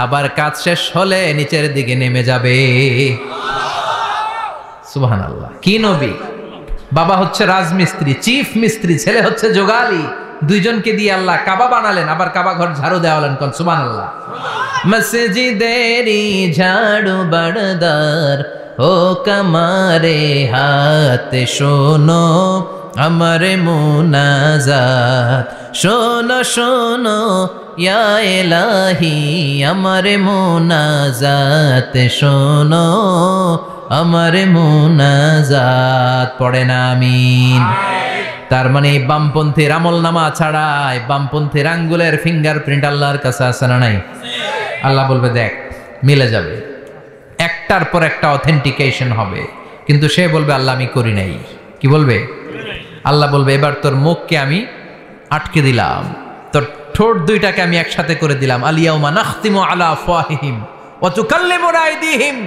আবার কাজ শেষ হলে নিচের দিকে নেমে যাবে। সুবহানাল্লাহ। কি নবী! বাবা হচ্ছে রাজমিস্ত্রি, চিফ মিস্ত্রি, ছেলে হচ্ছে যোগালী। দুইজনকে দিয়ে আল্লাহ কাবা বানালেন, আবার কাবা ঘর ঝাড়ু দেওয়ালেন। কোন সুবহানাল্লাহ। মসজিদেরি ঝাড়ু বরদার ও কমারে হাত শোনো আমার মুনাজাত, শোনো শোনো ইয়া ইলাহি আমার মুনাজাত, শোনো আমার মুনাজাত। পড়েন আমিন। তার মানে বামপন্থীর আমল নামা ছাড়াই বামপন্থীর আঙ্গুলের ফিঙ্গারপ্রিন্ট আল্লাহর কাছে আছে না নাই? আল্লাহ বলবে দেখ মিলে যাবে, একটার পর একটা অথেন্টিকেশন হবে, কিন্তু সে বলবে আল্লাহ আমি করি নাই। কি বলবে? আল্লাহ বলবে এবার তোর মুখকে আমি আটকে দিলাম, তোর ঠোঁট দুইটাকে আমি একসাথে করে দিলাম। আলিয়াউমা নাখতিমু আলা আফওয়াহিহিম ওয়া তুকাল্লিমুনা আইদিহিম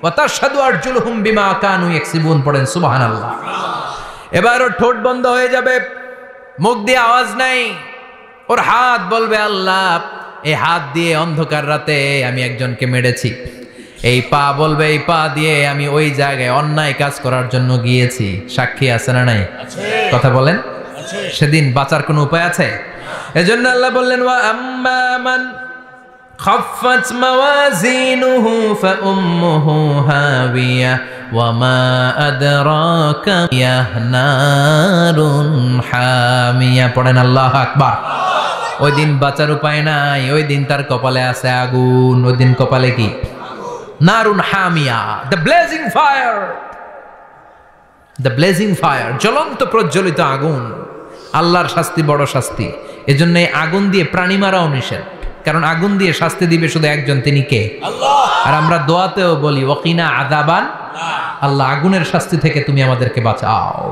ওয়া তাশহাদু আরজুলুহুম বিমা কানু ইয়াকসিবুন। পড়েন সুবহানাল্লাহ। এবার ওর ঠোঁট বন্ধ হয়ে যাবে, মুখ দিয়ে আওয়াজ নাই। ওর হাত বলবে আল্লাহ এই হাত দিয়ে অন্ধকার রাতে আমি একজনকে মেরেছি। এই পা বলবে এই পা দিয়ে আমি ওই জায়গায় অন্যায় কাজ করার জন্য গিয়েছি। সাক্ষী আছে না নাই? কথা বলেন। সেদিন বাঁচার কোনো উপায় আছে? এজন্য আল্লাহ বললেন ওয়া আম্মা فأما من خفت موازينه فأمه هاوية وما أدراك يا نار حامية পড়েন আল্লাহু আকবার ওই দিন বাঁচার উপায় নাই ওই দিন তার কপালে আছে আগুন ওই দিন কপালে কি নারুন হামিয়া the blazing fire the blazing fire জ্বলন্ত প্রজ্বলিত আগুন আল্লাহর শাস্তি বড় শাস্তি এজন্য আগুন দিয়ে প্রাণী মারাও নিষেধ কারণ আগুন দিয়ে শাস্তি দিবে শুধু একজন তিনি কে আল্লাহ আর আমরা দোয়াতেও বলি ওয়াকিনা আযাবান আল্লাহ আগুনের শাস্তি থেকে তুমি আমাদেরকে বাঁচাও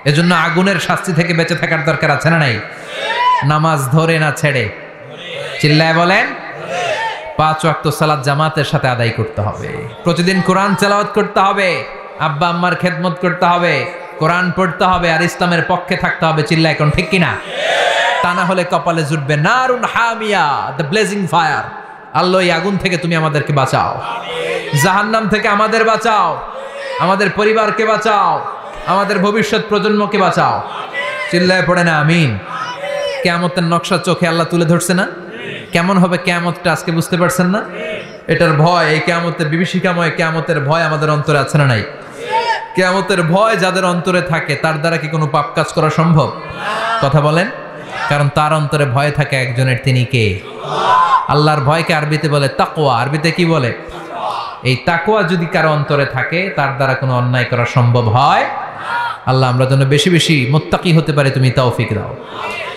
এজন্য আগুনের শাস্তি থেকে বেঁচে থাকার দরকার আছে না নাই নামাজ ধরে না ছেড়ে চিল্লায় বলেন 5 ওয়াক্ত সালাত জামাতের সাথে আদায় করতে হবে প্রতিদিন কোরআন তেলাওয়াত করতে হবে আব্বা আম্মার খেদমত করতে হবে কোরআন পড়তে হবে আর ইসলামের পক্ষে থাকতে হবে চিল্লায় এখন ঠিক কিনা তা না হলে কপালে জুটবে নারুন হামিয়া দ্য ব্লেজিং ফায়ার আল্লাহ এই আগুন থেকে তুমি আমাদেরকে বাঁচাও জাহান্নাম থেকে আমাদের বাঁচাও আমাদের পরিবারকে বাঁচাও আমাদের ভবিষ্যৎ প্রজন্মকে বাঁচাও চিল্লায় পড়ে না আমিন কিয়ামতের নকশা চোখে আল্লাহ তুলে ধরছে না কেমন হবে কিয়ামতটা আজকে বুঝতে পারছেন না এটার ভয় এই কিয়ামতের বিভীষিকাময় কিয়ামতের ভয় আমাদের অন্তরে আছে না নাই কিয়ামতের ভয় যাদের অন্তরে থাকে তার দ্বারা কি কোনো পাপ কাজ করা সম্ভব কথা বলেন কারণ তার অন্তরে ভয় থাকে একজনের তিনি কে আল্লাহর ভয়কে আরবিতে বলে তাকওয়া আরবিতে কি বলে এই তাকওয়া যদি কারো অন্তরে থাকে তার দ্বারা কোনো অন্যায় করা সম্ভব হয় আল্লাহ আমরা যেন বেশি বেশি মুত্তাকি হতে পারি তুমি তৌফিক দাও